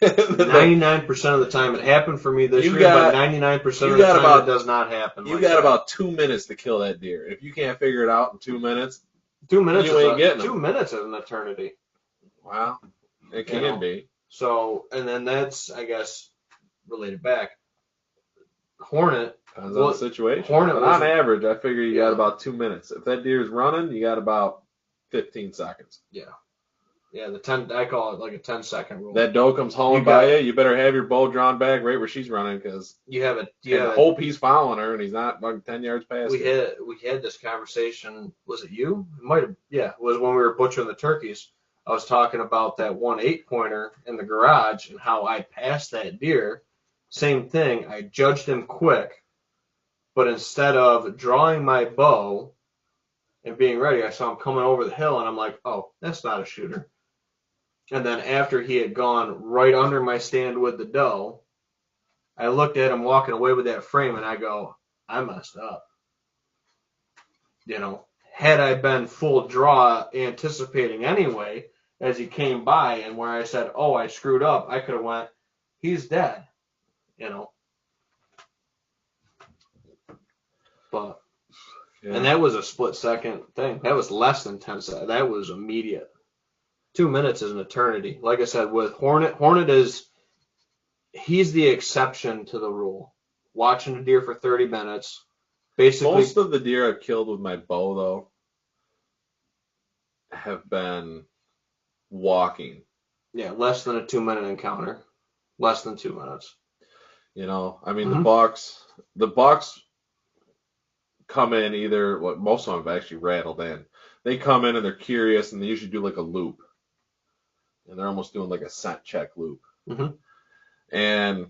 B: 99% of the time it happened for me this year, but 99% of the time it does not happen.
A: You got about 2 minutes to kill that deer. If you can't figure it out in 2 minutes,
B: 2 minutes
A: you ain't getting them.
B: 2 minutes is an eternity.
A: Wow, it can be.
B: So, and then that's, I guess, related back. Hornet.
A: Depends on the situation.
B: Hornet
A: but on average, I figure you got about 2 minutes. If that deer's running, you got about 15 seconds.
B: Yeah. Yeah, I call it like a 10-second rule.
A: That doe comes hauling by you, you better have your bow drawn back right where she's running because the whole piece following her and he's not like 10 yards past her.
B: We had this conversation. Was it you? It might have. Yeah, it was when we were butchering the turkeys. I was talking about that 1 8-pointer in the garage and how I passed that deer. Same thing. I judged him quick, but instead of drawing my bow and being ready, I saw him coming over the hill, and I'm like, oh, that's not a shooter. And then after he had gone right under my stand with the doe, I looked at him walking away with that frame, and I go, I messed up. You know, had I been full draw anticipating anyway, as he came by, and where I said, oh, I screwed up, I could have went, he's dead. You know. But, and that was a split-second thing. That was less than 10 seconds. That was immediate. 2 minutes is an eternity. Like I said, with Hornet he's the exception to the rule. Watching a deer for 30 minutes. Basically,
A: most of the deer I've killed with my bow, though, have been walking.
B: Yeah, less than a 2-minute encounter. Less than 2 minutes.
A: You know, I mean, the bucks come in either, most of them have actually rattled in. They come in and they're curious and they usually do like a loop. And they're almost doing like a scent check loop.
B: Mm-hmm.
A: And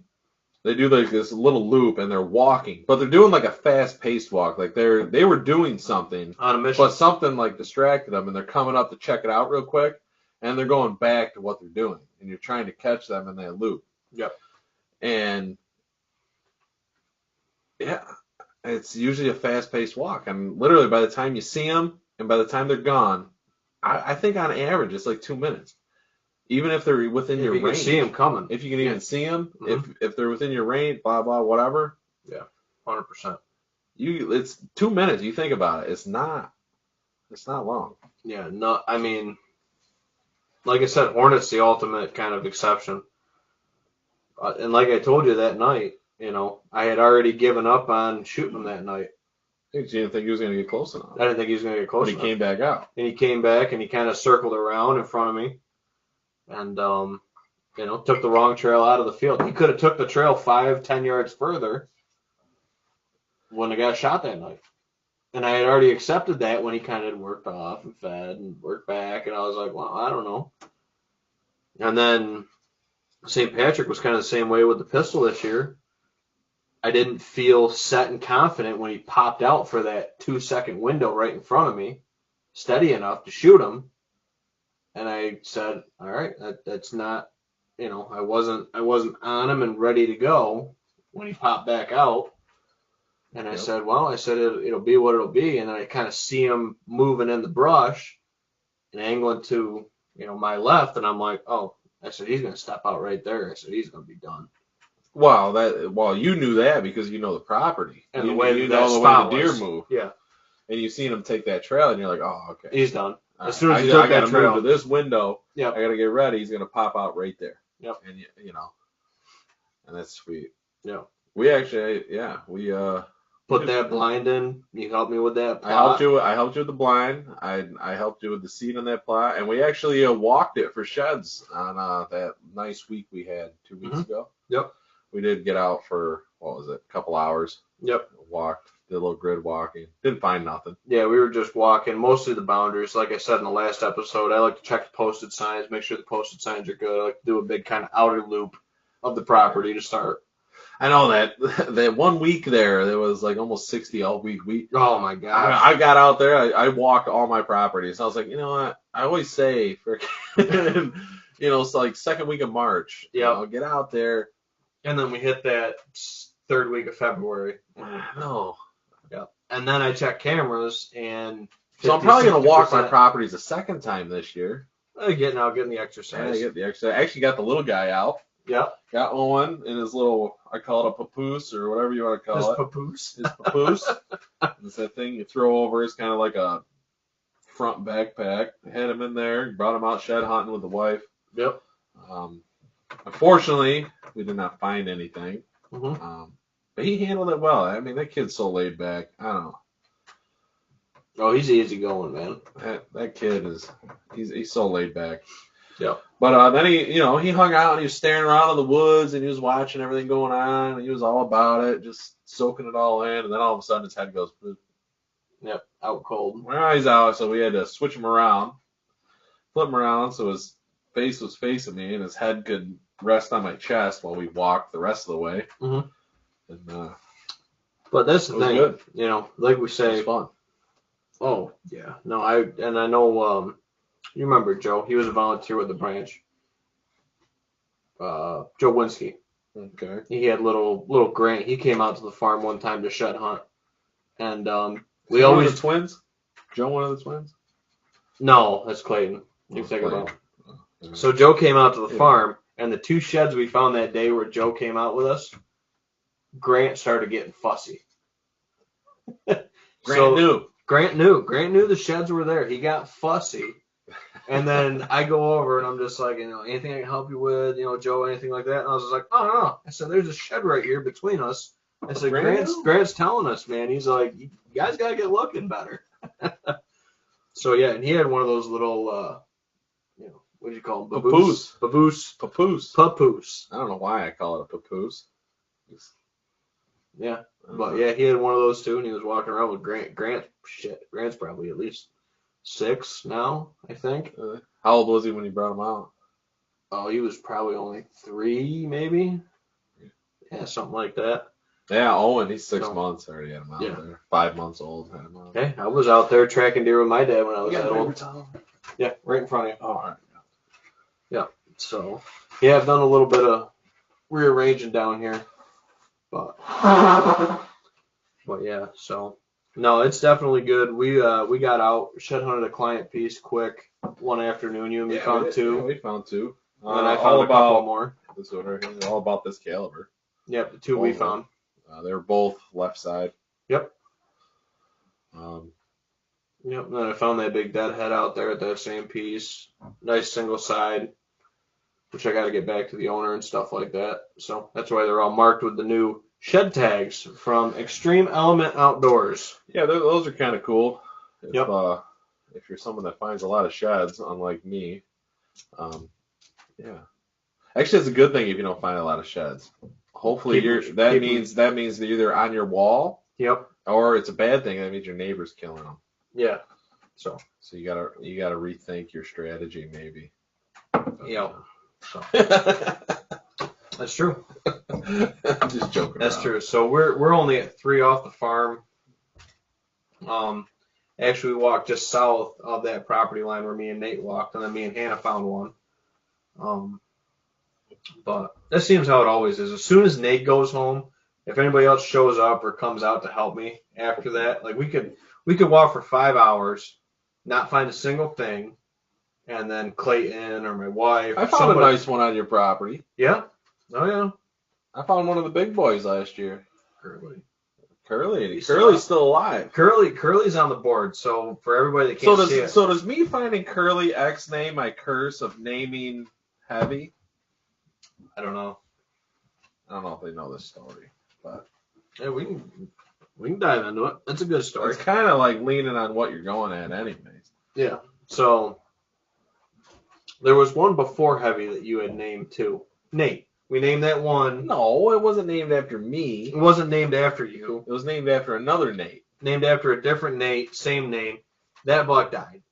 A: they do like this little loop and they're walking, but they're doing like a fast paced walk. Like they were doing something
B: on a mission,
A: but something like distracted them and they're coming up to check it out real quick and they're going back to what they're doing. And you're trying to catch them in that loop.
B: Yep.
A: And yeah, it's usually a fast-paced walk. And literally by the time you see them and by the time they're gone, I think on average it's like 2 minutes. Even if they're within your range.
B: If you can see them coming.
A: If you can even see them, if they're within your range, blah, blah, whatever.
B: Yeah, 100%.
A: It's 2 minutes. You think about it. It's not long.
B: Yeah, no, I mean, like I said, Hornet's the ultimate kind of exception. And like I told you that night, you know, I had already given up on shooting him that night.
A: You didn't think he was going to get close enough.
B: I didn't think he was going to get close enough.
A: But he came back out.
B: And he came back and he kind of circled around in front of me and, you know, took the wrong trail out of the field. He could have took the trail 5-10 yards further when the guy shot that night. And I had already accepted that when he kind of worked off and fed and worked back. And I was like, well, I don't know. And then St. Patrick was kind of the same way with the pistol this year. I didn't feel set and confident when he popped out for that 2-second window right in front of me, steady enough to shoot him. And I said, all right, that's not, you know, I wasn't on him and ready to go when he popped back out. And I said, well, it'll be what it'll be. And then I kind of see him moving in the brush. and angling to, my left, and I'm like, oh, I said, he's going to step out right there. I said, he's going to be done.
A: Well, you knew that because you know the property.
B: And
A: you
B: the way
A: you
B: that
A: know the way
B: spot
A: the deer
B: was.
A: move.
B: Yeah.
A: And you've seen him take that trail, and you're like, oh, okay.
B: He's done.
A: All
B: As soon as
A: right.
B: he took
A: I got
B: that
A: to
B: trail.
A: move to this window.
B: Yep.
A: I got to get ready. He's going to pop out right there.
B: Yep.
A: And, and that's sweet.
B: Yeah.
A: We actually, we
B: put that blind in. You helped me with that plot.
A: I helped you with the blind. I helped you with the seed on that plot, and we actually walked it for sheds on that nice week we had 2 weeks ago.
B: Yep.
A: We did get out for a couple hours.
B: Yep.
A: Walked, did a little grid walking. Didn't find nothing.
B: Yeah, we were just walking mostly the boundaries. Like I said in the last episode, I like to check the posted signs, make sure the posted signs are good. I like to do a big kind of outer loop of the property to start.
A: I know that 1 week there was like almost 60 all week.
B: Oh my gosh.
A: I got out there. I walked all my properties. I was like, you know what? I always say for it's like second week of March.
B: Yeah.
A: Get out there.
B: And then we hit that third week of February.
A: No.
B: Yeah. And then I checked cameras and.
A: So I'm probably gonna walk my properties a second time this year.
B: Getting the exercise.
A: Yeah, get the exercise. I actually got the little guy out.
B: Yeah.
A: Got one in his little, I call it a papoose or whatever you want to call it.
B: Papoose.
A: His papoose. It's that thing you throw over. It's kind of like a front backpack. Had him in there. Brought him out shed hunting with the wife.
B: Yep.
A: Unfortunately, we did not find anything.
B: Mm-hmm.
A: But he handled it well. I mean, that kid's so laid back. I don't know.
B: Oh, he's easy going, man.
A: That kid he's so laid back.
B: Yep.
A: But then he hung out and he was staring around in the woods and he was watching everything going on and he was all about it, just soaking it all in. And then all of a sudden his head goes,
B: yep, out cold.
A: Well, he's out, so we had to switch him around, flip him around so his face was facing me and his head could rest on my chest while we walked the rest of the way.
B: Mm-hmm.
A: And
B: but that's the thing,
A: good.
B: Like we say,
A: it was fun.
B: Oh yeah, no, I know. You remember Joe? He was a volunteer with the branch. Joe Winsky.
A: Okay.
B: He had little Grant. He came out to the farm one time to shed hunt, and we
A: one
B: always
A: of the twins. Joe, one of the twins.
B: No, that's Clayton. You think about.
A: Yeah.
B: So Joe came out to the farm, and the 2 sheds we found that day where Joe came out with us, Grant started getting fussy.
A: Grant
B: knew the sheds were there. He got fussy. And then I go over and I'm just like, anything I can help you with, Joe, anything like that. And I was just like, oh, no. I said, there's a shed right here between us. I said, Grant's telling us, man. He's like, you guys got to get looking better. So, yeah, and he had one of those little, what do you call them? Papoose.
A: I don't know why I call it a papoose.
B: Yeah. But, yeah, he had one of those, too, and he was walking around with Grant. Grant's probably at least 6 now, I think.
A: How old was he when you brought him out?
B: Oh, he was probably only 3, maybe. Yeah, something like that.
A: Yeah, Owen, he's 6 months already had him out there. 5 months old had him out.
B: Hey, I was out there tracking deer with my dad when I was that old. Yeah, right in front of you.
A: Oh, all right.
B: Yeah. So, yeah, I've done a little bit of rearranging down here. But yeah, so no, it's definitely good. We got out, shed hunted a client piece quick one afternoon. You and me found 2.
A: Yeah, we found 2.
B: And I found a couple more.
A: This one right here, all about this caliber.
B: Yep, the 2 we found.
A: They were both left side.
B: Yep.
A: Yep.
B: And then I found that big deadhead out there at that same piece. Nice single side, which I got to get back to the owner and stuff like that. So that's why they're all marked with the new shed tags from Extreme Element Outdoors.
A: Yeah, those are kind of cool.
B: Yep.
A: If you're someone that finds a lot of sheds, unlike me, yeah. Actually, it's a good thing if you don't find a lot of sheds. Hopefully, that means they're either on your wall.
B: Yep.
A: Or it's a bad thing. That means your neighbor's killing them.
B: Yeah.
A: So you gotta rethink your strategy, maybe.
B: Yeah. So. That's true.
A: I'm just joking.
B: That's true. So we're only at 3 off the farm. Actually, we walked just south of that property line where me and Nate walked, and then me and Hannah found one. But that seems how it always is. As soon as Nate goes home, if anybody else shows up or comes out to help me after that, like we could walk for 5 hours, not find a single thing, and then Clayton or my wife.
A: I found a nice one on your property.
B: Yeah. Oh yeah.
A: I found one of the big boys last year.
B: Curly's
A: still alive.
B: Curly's on the board. So for everybody that can't see it.
A: So does me finding Curly X name my curse of naming Heavy?
B: I don't know.
A: I don't know if they know this story, but
B: yeah, we can dive into it. That's a good story.
A: It's kind of like leaning on what you're going at, anyways.
B: Yeah. So there was one before Heavy that you had named too, Nate. We named that one.
A: No, it wasn't named after me.
B: It wasn't named after you.
A: It was named after another Nate.
B: Named after a different Nate, same name. That buck died.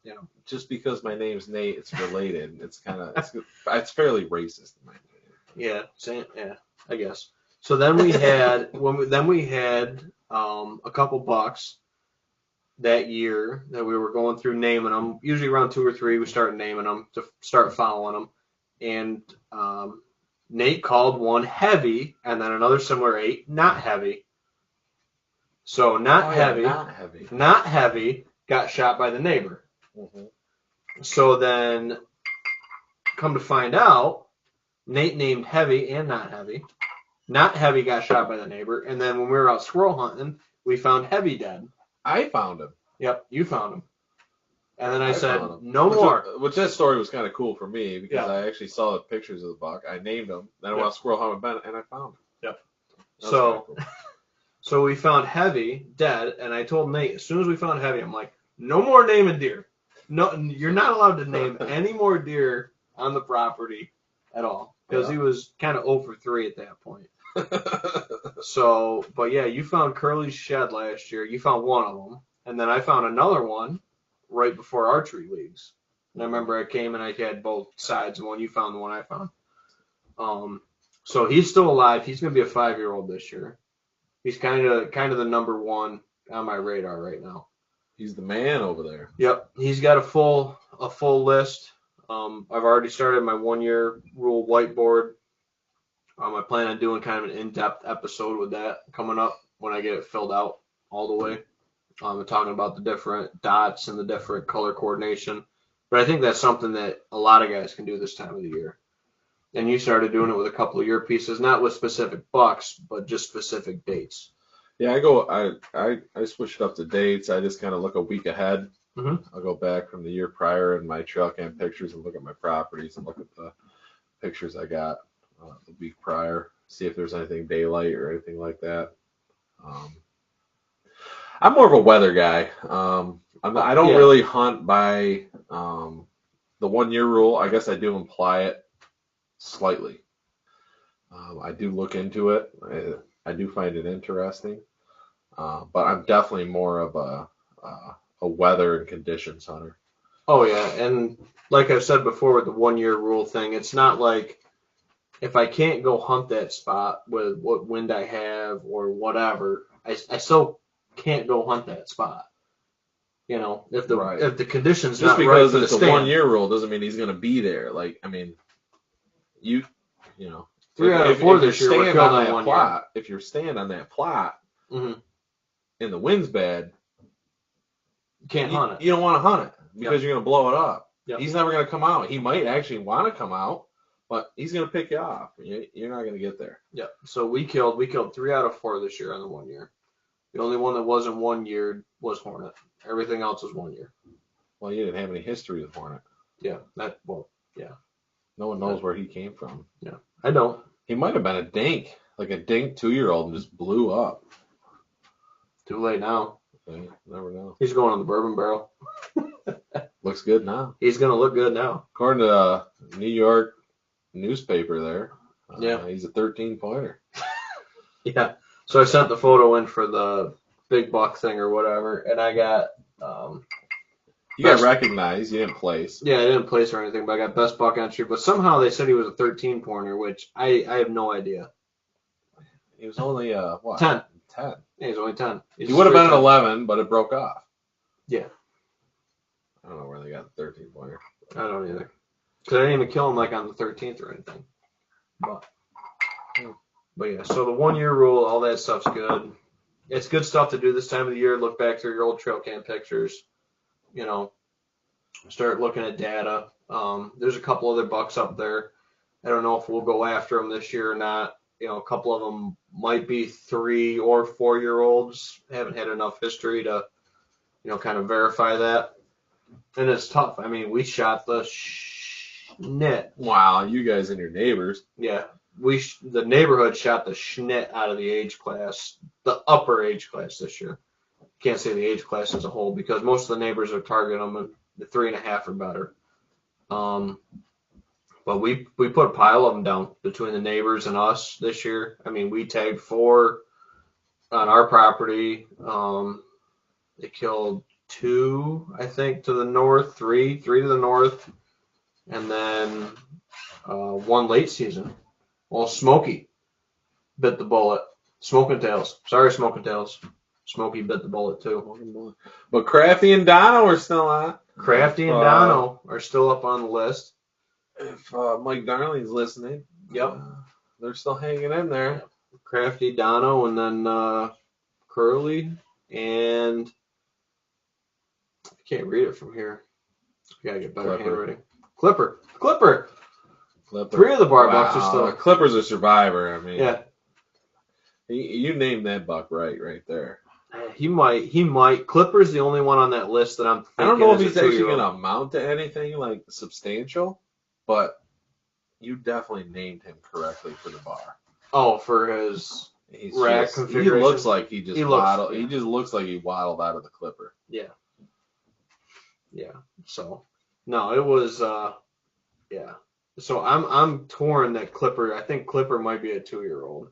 A: You know, just because my name's Nate, it's related. It's fairly racist in my opinion.
B: Yeah, same. Yeah, I guess. So then we had a couple bucks that year that we were going through naming them. Usually around 2 or 3, we started naming them to start following them. And Nate called one Heavy, and then another similar 8 not Heavy. So not heavy got shot by the neighbor.
A: Mm-hmm.
B: So then, come to find out, Nate named Heavy and Not Heavy. Not Heavy got shot by the neighbor, and then when we were out squirrel hunting, we found Heavy dead.
A: I found him.
B: Yep, you found him. And then I said, no more.
A: Which that story was kind of cool for me because I actually saw the pictures of the buck. I named him. Then I went out squirrel hunting with Ben, and I found him.
B: Yep. So we found Heavy dead, and I told Nate, as soon as we found Heavy, I'm like, no more naming deer. No, you're not allowed to name any more deer on the property at all because he was kind of 0 for 3 at that point. So, but yeah, you found Curly's shed last year. You found one of them, and then I found another one right before archery leagues. And I remember I came and I had both sides. The one you found, the one I found. So he's still alive. He's gonna be a 5-year-old this year. He's kind of the number one on my radar right now.
A: He's the man over there.
B: Yep, he's got a full list. I've already started my 1-year rule whiteboard. I plan on doing kind of an in-depth episode with that coming up when I get it filled out all the way. Talking about the different dots and the different color coordination. But I think that's something that a lot of guys can do this time of the year. And you started doing it with a couple of your pieces, not with specific bucks, but just specific dates.
A: Yeah, I switched up the dates. I just kind of look a week ahead.
B: Mm-hmm.
A: I'll go back from the year prior in my trail cam pictures and look at my properties and look at the pictures I got the week prior, see if there's anything daylight or anything like that. I'm more of a weather guy. I don't really hunt by the 1-year rule. I guess I do imply it slightly. I do look into it. I do find it interesting. But I'm definitely more of a weather and conditions hunter.
B: Oh, yeah. And like I've said before with the 1-year rule thing, it's not like if I can't go hunt that spot with what wind I have or whatever, I still can't go hunt that spot. You know, if the conditions
A: just
B: not right for the
A: because it's a 1-year rule doesn't mean he's going to be there. Like, I mean, you know,
B: 3 out of 4 this year were killed on 1 year.
A: If you're staying on that plot
B: mm-hmm.
A: and the wind's bad,
B: you can't hunt it.
A: You don't want to hunt it because you're going to blow it up.
B: Yep.
A: He's never going to come out. He might actually want to come out, but he's going to pick you off. You're not going to get there.
B: Yeah. So we killed 3 out of 4 this year on the 1 year. The only one that wasn't 1 year was Hornet. Everything else was 1 year.
A: Well, you didn't have any history with Hornet.
B: Yeah.
A: No one knows where he came from.
B: Yeah. I don't.
A: He might have been a dink, like a dink 2-year-old and just blew up.
B: Too late now.
A: Okay, never know.
B: He's going on the bourbon barrel.
A: Looks good now.
B: He's going to look good now.
A: According to a New York newspaper there, he's a 13-pointer.
B: Yeah. So I sent the photo in for the big buck thing or whatever, and I got...
A: you got recognized. You didn't place.
B: Yeah, I didn't place or anything, but I got best buck entry. But somehow they said he was a 13-pointer, which I have no idea.
A: He was only,
B: 10.
A: 10.
B: Yeah, he's only 10.
A: He would have been an 11, but it broke off.
B: Yeah.
A: I don't know where they got the 13-pointer.
B: I don't either. Because I didn't even kill him like on the 13th or anything. But yeah, so the 1-year rule, all that stuff's good. It's good stuff to do this time of the year. Look back through your old trail cam pictures. You know, start looking at data. There's a couple other bucks up there. I don't know if we'll go after them this year or not. A couple of them might be 3 or 4 year olds. Haven't had enough history to, kind of verify that. And it's tough. I mean, we shot the schnit.
A: Wow, you guys and your neighbors.
B: Yeah, the neighborhood shot the schnit out of the age class, the upper age class this year. Can't say the age class as a whole because most of the neighbors are targeting them at the 3.5 or better. But we put a pile of them down between the neighbors and us this year. I mean, we tagged 4 on our property. They killed 2, I think, to the north, 3 to the north, and then 1 late season. Well, Smokey bit the bullet. Smoking Tails. Sorry, Smoking Tails. Smokey bit the bullet too.
A: But Crafty and Dono are still on.
B: Crafty and Dono are still up on the list.
A: If Mike Darling's listening,
B: yep,
A: they're still hanging in there.
B: Yep. Crafty, Dono, and then Curly, and I can't read it from here. You gotta get better handwriting. Clipper. 3 of the bar bucks are still.
A: Clipper's a survivor. I mean,
B: yeah.
A: You named that buck right there.
B: He might. Clipper's the only one on that list that I'm thinking.
A: I don't know if he's actually going to amount to anything like substantial, but you definitely named him correctly for the bar.
B: Oh, for his rack configuration.
A: He looks like he just waddled. He just looks like he waddled out of the Clipper.
B: Yeah. Yeah. So no, it was yeah. So I'm torn that Clipper. I think Clipper might be a 2-year-old.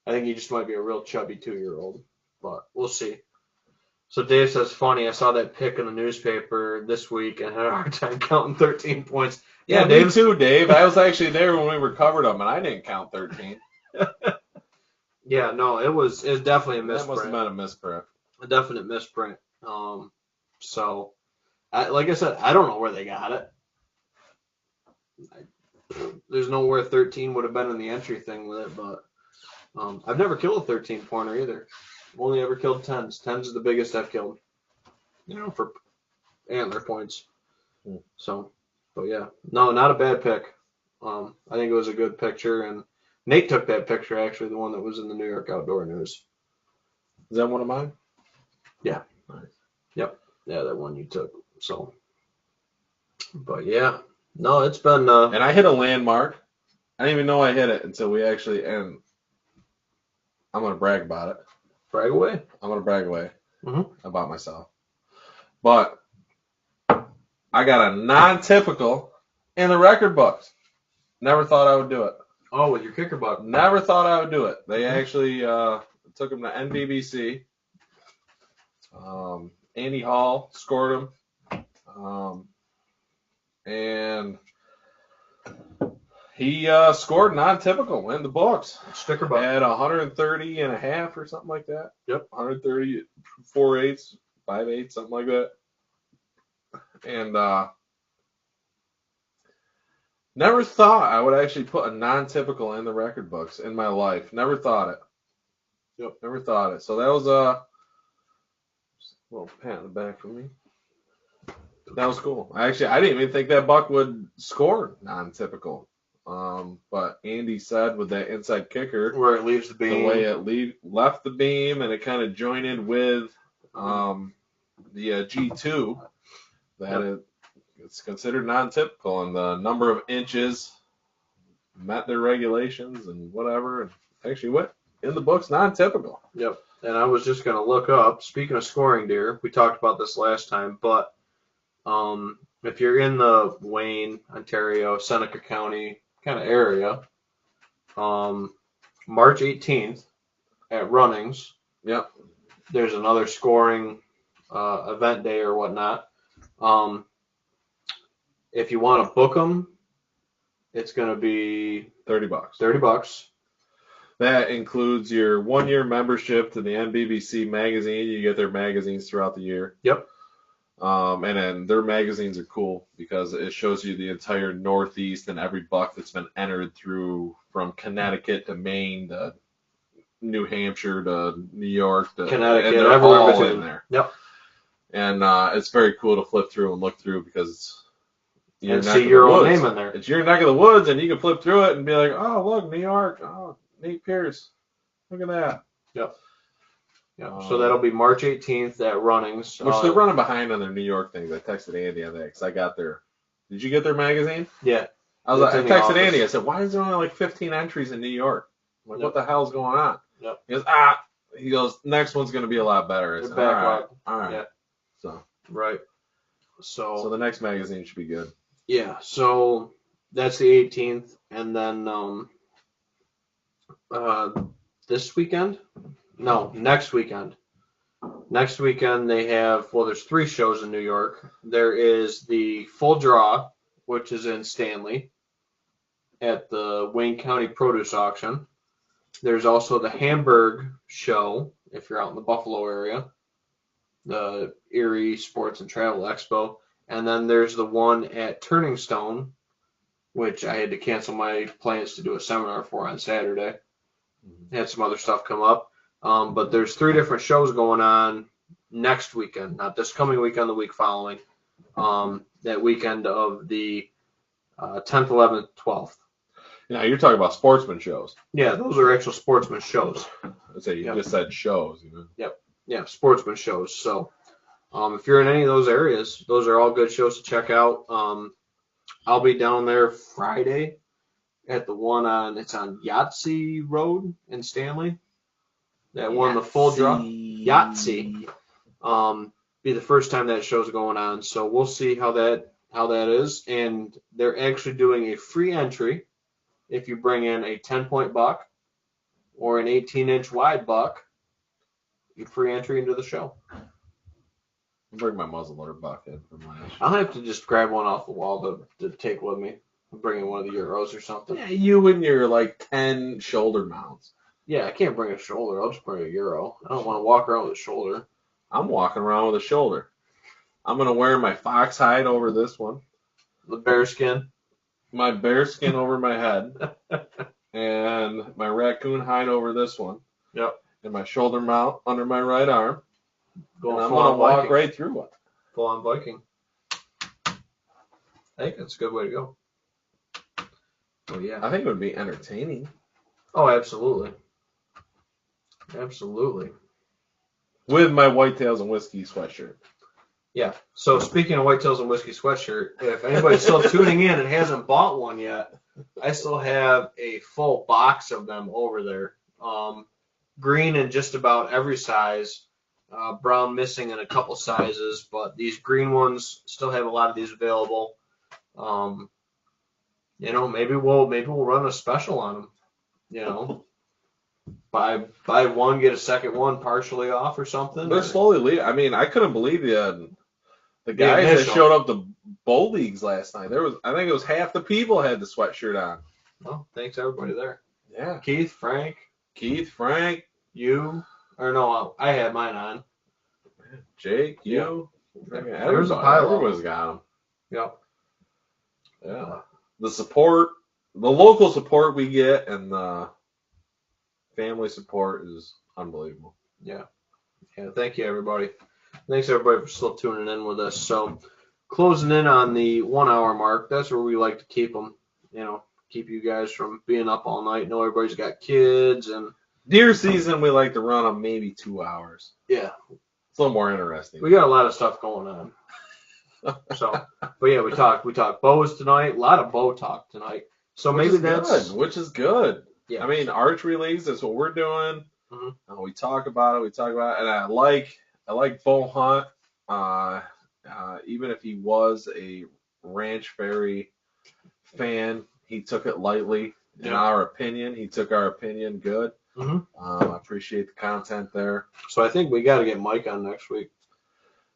B: I think he just might be a real chubby 2-year-old, but we'll see. So Dave says, funny, I saw that pic in the newspaper this week and had a hard time counting 13 points.
A: Yeah, Dave too, Dave. I was actually there when we recovered them, and I didn't count 13.
B: Yeah, no, it was definitely a misprint.
A: That must have been a misprint.
B: A definite misprint. So, like I said, I don't know where they got it. There's nowhere 13 would have been in the entry thing with it, but I've never killed a 13 pointer either. I've only ever killed 10s. 10s is the biggest I've killed, for antler points. So, but yeah, no, not a bad pick. I think it was a good picture, and Nate took that picture, actually, the one that was in the New York Outdoor News.
A: Is that one of mine?
B: Yeah.
A: Nice.
B: Yep. Yeah, that one you took. So, but yeah, no, it's been.
A: And I hit a landmark. I didn't even know I hit it until we actually, and I'm going to brag about it.
B: Brag away.
A: I'm going to brag away about myself. But I got a non-typical in the record books. Never thought I would do it.
B: Oh, with your kicker buck.
A: Never thought I would do it. They actually took him to NBBC. Andy Hall scored him. And he scored non-typical in the books.
B: Sticker buck.
A: At 130 and a half or something like that.
B: Yep.
A: 130, 4/8, 5/8, something like that. And never thought I would actually put a non-typical in the record books in my life. Never thought it.
B: Yep.
A: Never thought it. So that was a little pat on the back for me. That was cool. Actually, I didn't even think that buck would score non-typical. But Andy said with that inside kicker,
B: where it leaves the beam,
A: the way it left the beam, and it kind of joined in with the G2, that it's considered non-typical, and the number of inches met their regulations and whatever, and actually went in the books non-typical.
B: Yep. And I was just going to look up, speaking of scoring deer, we talked about this last time, but if you're in the Wayne, Ontario, Seneca County kind of area, March 18th at Runnings,
A: yep,
B: there's another scoring event day or whatnot. If you want to book them, it's going to be
A: $30.
B: $30.
A: That includes your 1-year membership to the NBBC magazine. You get their magazines throughout the year.
B: Yep.
A: And then their magazines are cool because it shows you the entire Northeast and every buck that's been entered through, from Connecticut to Maine to New Hampshire to New York to
B: Connecticut,
A: and they're
B: everywhere
A: all
B: between
A: in there.
B: Yep.
A: And it's very cool to flip through and look through because
B: and see your own name in there.
A: It's your neck of the woods, and you can flip through it and be like, oh, look, New York. Oh, Nate Pierce. Look at that.
B: Yep. Yep. So that'll be March 18th at Runnings.
A: Which they're running behind on their New York things. I texted Andy on that because I got their. Did you get their magazine?
B: Yeah.
A: I texted Andy. I said, why is there only like 15 entries in New York? I'm like, what the hell's going on?
B: Yep.
A: He goes, next one's going to be a lot better. I said, all right.
B: Yeah.
A: So.
B: Right. So
A: the next magazine should be good.
B: Yeah. So that's the 18th, and then this weekend? No, next weekend. Next weekend they have, there's 3 shows in New York. There is the Full Draw, which is in Stanley at the Wayne County Produce Auction. There's also the Hamburg show, if you're out in the Buffalo area, the Erie Sports and Travel Expo. And then there's the one at Turning Stone, which I had to cancel my plans to do a seminar for on Saturday. Had some other stuff come up. But there's 3 different shows going on next weekend, not this coming weekend, the week following. That weekend of the 10th, 11th, 12th.
A: Now, you're talking about sportsman shows.
B: Yeah, those are actual sportsman shows.
A: I'd say you just said shows. You know?
B: Yep. Yeah, sportsman shows. So if you're in any of those areas, those are all good shows to check out. I'll be down there Friday at the one it's on Yahtzee Road in Stanley. That won the Full Draw. Yahtzee. Be the first time that show's going on. So we'll see how that is. And they're actually doing a free entry if you bring in a 10-point buck or an 18-inch wide buck. You free entry into the show.
A: I'll bring my muzzleloader buck in from last year.
B: I'll have to just grab one off the wall to take with me. Bring in one of the Euros or something.
A: Yeah, you and your like 10 shoulder mounts.
B: Yeah, I can't bring a shoulder. I'll just bring a Euro. I don't want to walk around with a shoulder.
A: I'm walking around with a shoulder. I'm going to wear my fox hide over this one.
B: The bear skin.
A: My bear skin over my head. And my raccoon hide over this one.
B: Yep.
A: And my shoulder mount under my right arm. And I'm going to walk right through it.
B: Full on Viking. I think that's a good way to go. Oh, yeah.
A: I think it would be entertaining.
B: Oh, absolutely. Absolutely.
A: With my Whitetails and Whiskey sweatshirt.
B: Yeah. So speaking of Whitetails and Whiskey sweatshirt, if anybody's still tuning in and hasn't bought one yet, I still have a full box of them over there. Green in just about every size. Brown missing in a couple sizes, but these green ones still have a lot of these available. Maybe we'll run a special on them. Buy one, get a second one partially off or something.
A: They're slowly leaving. I mean, I couldn't believe the guys that showed up to bowl leagues last night. I think it was half the people had the sweatshirt on.
B: Well, thanks everybody there.
A: Yeah.
B: Keith, Frank, you. Or no, I had mine on.
A: Jake, you.
B: Yeah. There's a pile.
A: Everyone's got them.
B: Yep.
A: Yeah. The support, the local support we get, and the family support is unbelievable.
B: Yeah. Yeah. Thank you, everybody. Thanks, everybody, for still tuning in with us. So, closing in on the 1 hour mark, that's where we like to keep them, keep you guys from being up all night. Know everybody's got kids and
A: deer season, we like to run on maybe 2 hours.
B: Yeah.
A: It's a little more interesting.
B: We got a lot of stuff going on. But yeah, we talked bows tonight. A lot of bow talk tonight. So maybe that's
A: good, which is good.
B: Yeah.
A: I mean, archery leagues, that's what we're doing.
B: Mm-hmm.
A: We talk about it, and I like Bo Hunt. Even if he was a Ranch Fairy fan, he took it lightly. In our opinion, he took our opinion good.
B: Mm-hmm.
A: I appreciate the content there.
B: So I think we got to get Mike on next week.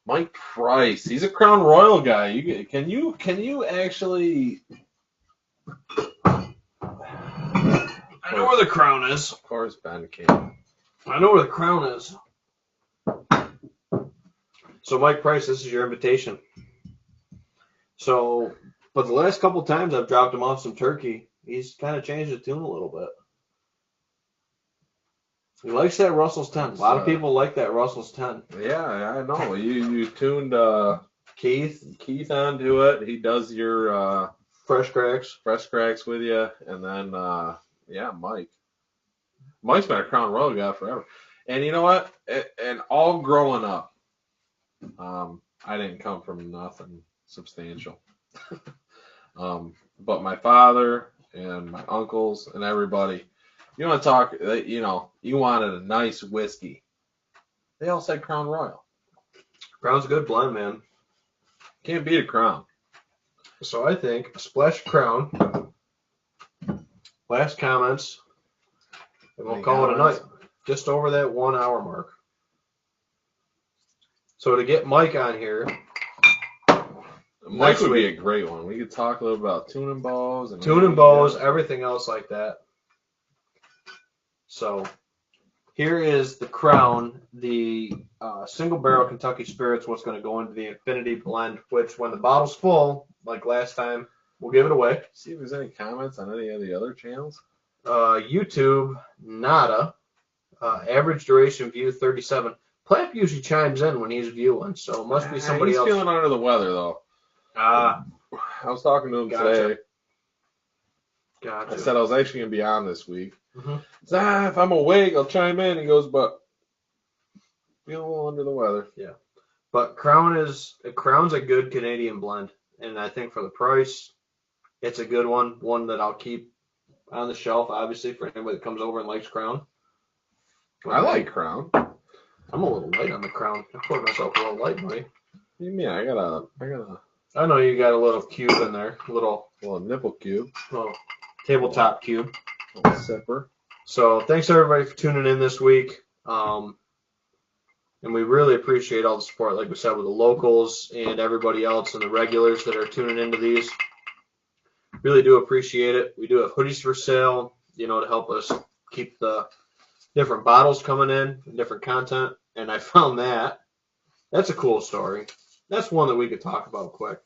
A: Mike Price, he's a Crown Royal guy. Can you actually?
B: I know where the crown is.
A: Of course, Ben can.
B: I know where the crown is. So Mike Price, this is your invitation. So, but the last couple times I've dropped him off some turkey, he's kind of changed the tune a little bit. He likes that Russell's 10. A lot of people like that Russell's 10.
A: Yeah, I know. You tuned
B: Keith
A: onto it. He does your
B: Fresh Cracks
A: with you, and then Mike. Mike's been a Crown Royal guy forever. And you know what? And all growing up, I didn't come from nothing substantial. But my father and my uncles and everybody, you want to talk, you wanted a nice whiskey. They all said Crown Royal.
B: Crown's a good blend, man.
A: Can't beat a Crown.
B: So I think a splash Crown. Last comments. And we'll call it a night. Just over that 1 hour mark. So to get Mike on here.
A: Mike would be a great one. We could talk a little about tuning bows.
B: Everything else like that. So here is the Crown, the single barrel Kentucky Spirits, what's going to go into the Infinity Blend, which when the bottle's full, like last time, we'll give it away.
A: See if there's any comments on any of the other channels.
B: YouTube, nada. Average duration view 37. Plamp usually chimes in when he's viewing, so it must be somebody else.
A: He's feeling under the weather, though. I was talking to him today.
B: Gotcha.
A: I said I was actually going to be on this week.
B: Mm-hmm.
A: If I'm awake, I'll chime in. He goes, but feeling a little under the weather.
B: Yeah. But Crown's a good Canadian blend, and I think for the price, it's a good one that I'll keep on the shelf, obviously, for anybody that comes over and likes Crown.
A: I like Crown.
B: I'm a little light on the Crown. I poured myself a little light, buddy.
A: What do you mean? I got a.
B: I know you got a little cube in there, a little
A: nipple cube,
B: little tabletop cube,
A: a little sipper.
B: So thanks everybody for tuning in this week, and we really appreciate all the support, like we said, with the locals and everybody else and the regulars that are tuning into these. Really do appreciate it. We do have hoodies for sale, to help us keep the different bottles coming in, different content. And I found that's a cool story. That's one that we could talk about quick.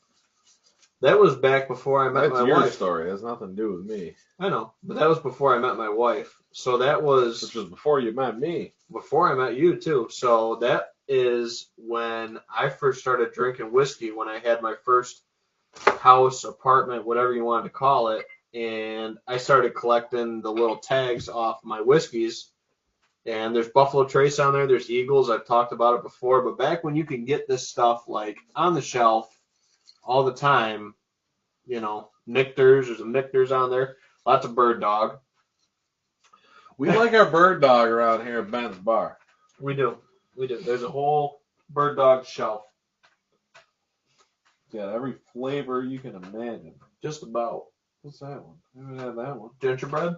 B: That was back before I met my wife.
A: That's your story. It has nothing to do with me.
B: I know, but that was before I met my wife. So that was...
A: Which was before you met me.
B: Before I met you, too. So that is when I first started drinking whiskey, when I had my first house, apartment, whatever you wanted to call it. And I started collecting the little tags off my whiskeys. And there's Buffalo Trace on there. There's Eagles. I've talked about it before. But back when you can get this stuff like on the shelf all the time, Nictors. There's a Nictors on there. Lots of Bird Dog.
A: We like our Bird Dog around here at Ben's Bar.
B: We do. There's a whole Bird Dog shelf.
A: Yeah, every flavor you can imagine.
B: Just about.
A: What's that one? I haven't had that one.
B: Gingerbread?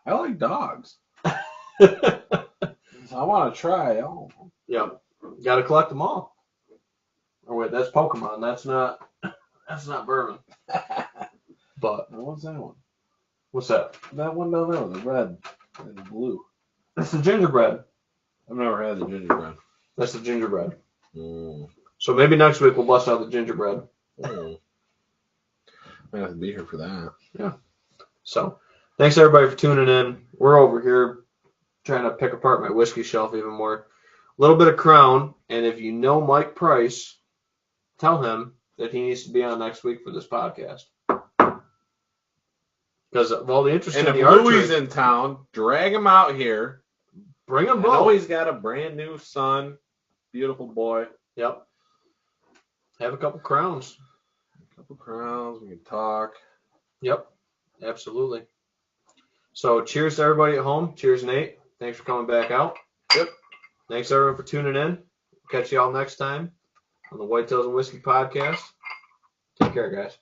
A: I like dogs. I want to try all of them.
B: Yep. Got to collect them all. Or wait, that's Pokemon. That's not bourbon. But
A: what's that one?
B: What's that?
A: That one down there, the red and the blue.
B: That's the gingerbread.
A: I've never had the gingerbread.
B: That's the gingerbread.
A: Mm.
B: So maybe next week we'll bust out the gingerbread.
A: I have to be here for that.
B: Yeah. So thanks everybody for tuning in. We're over here trying to pick apart my whiskey shelf even more. A little bit of Crown, and if you know Mike Price, tell him that he needs to be on next week for this podcast. Because of all the interest in the archery.
A: Louie's in town, drag him out here.
B: Bring him
A: both. I know he's got a brand new son. Beautiful boy.
B: Yep. Have a couple crowns.
A: We can talk.
B: Yep. Absolutely. So cheers to everybody at home. Cheers, Nate. Thanks for coming back out.
A: Yep.
B: Thanks everyone for tuning in. Catch you all next time on the Whitetails and Whiskey Podcast. Take care, guys.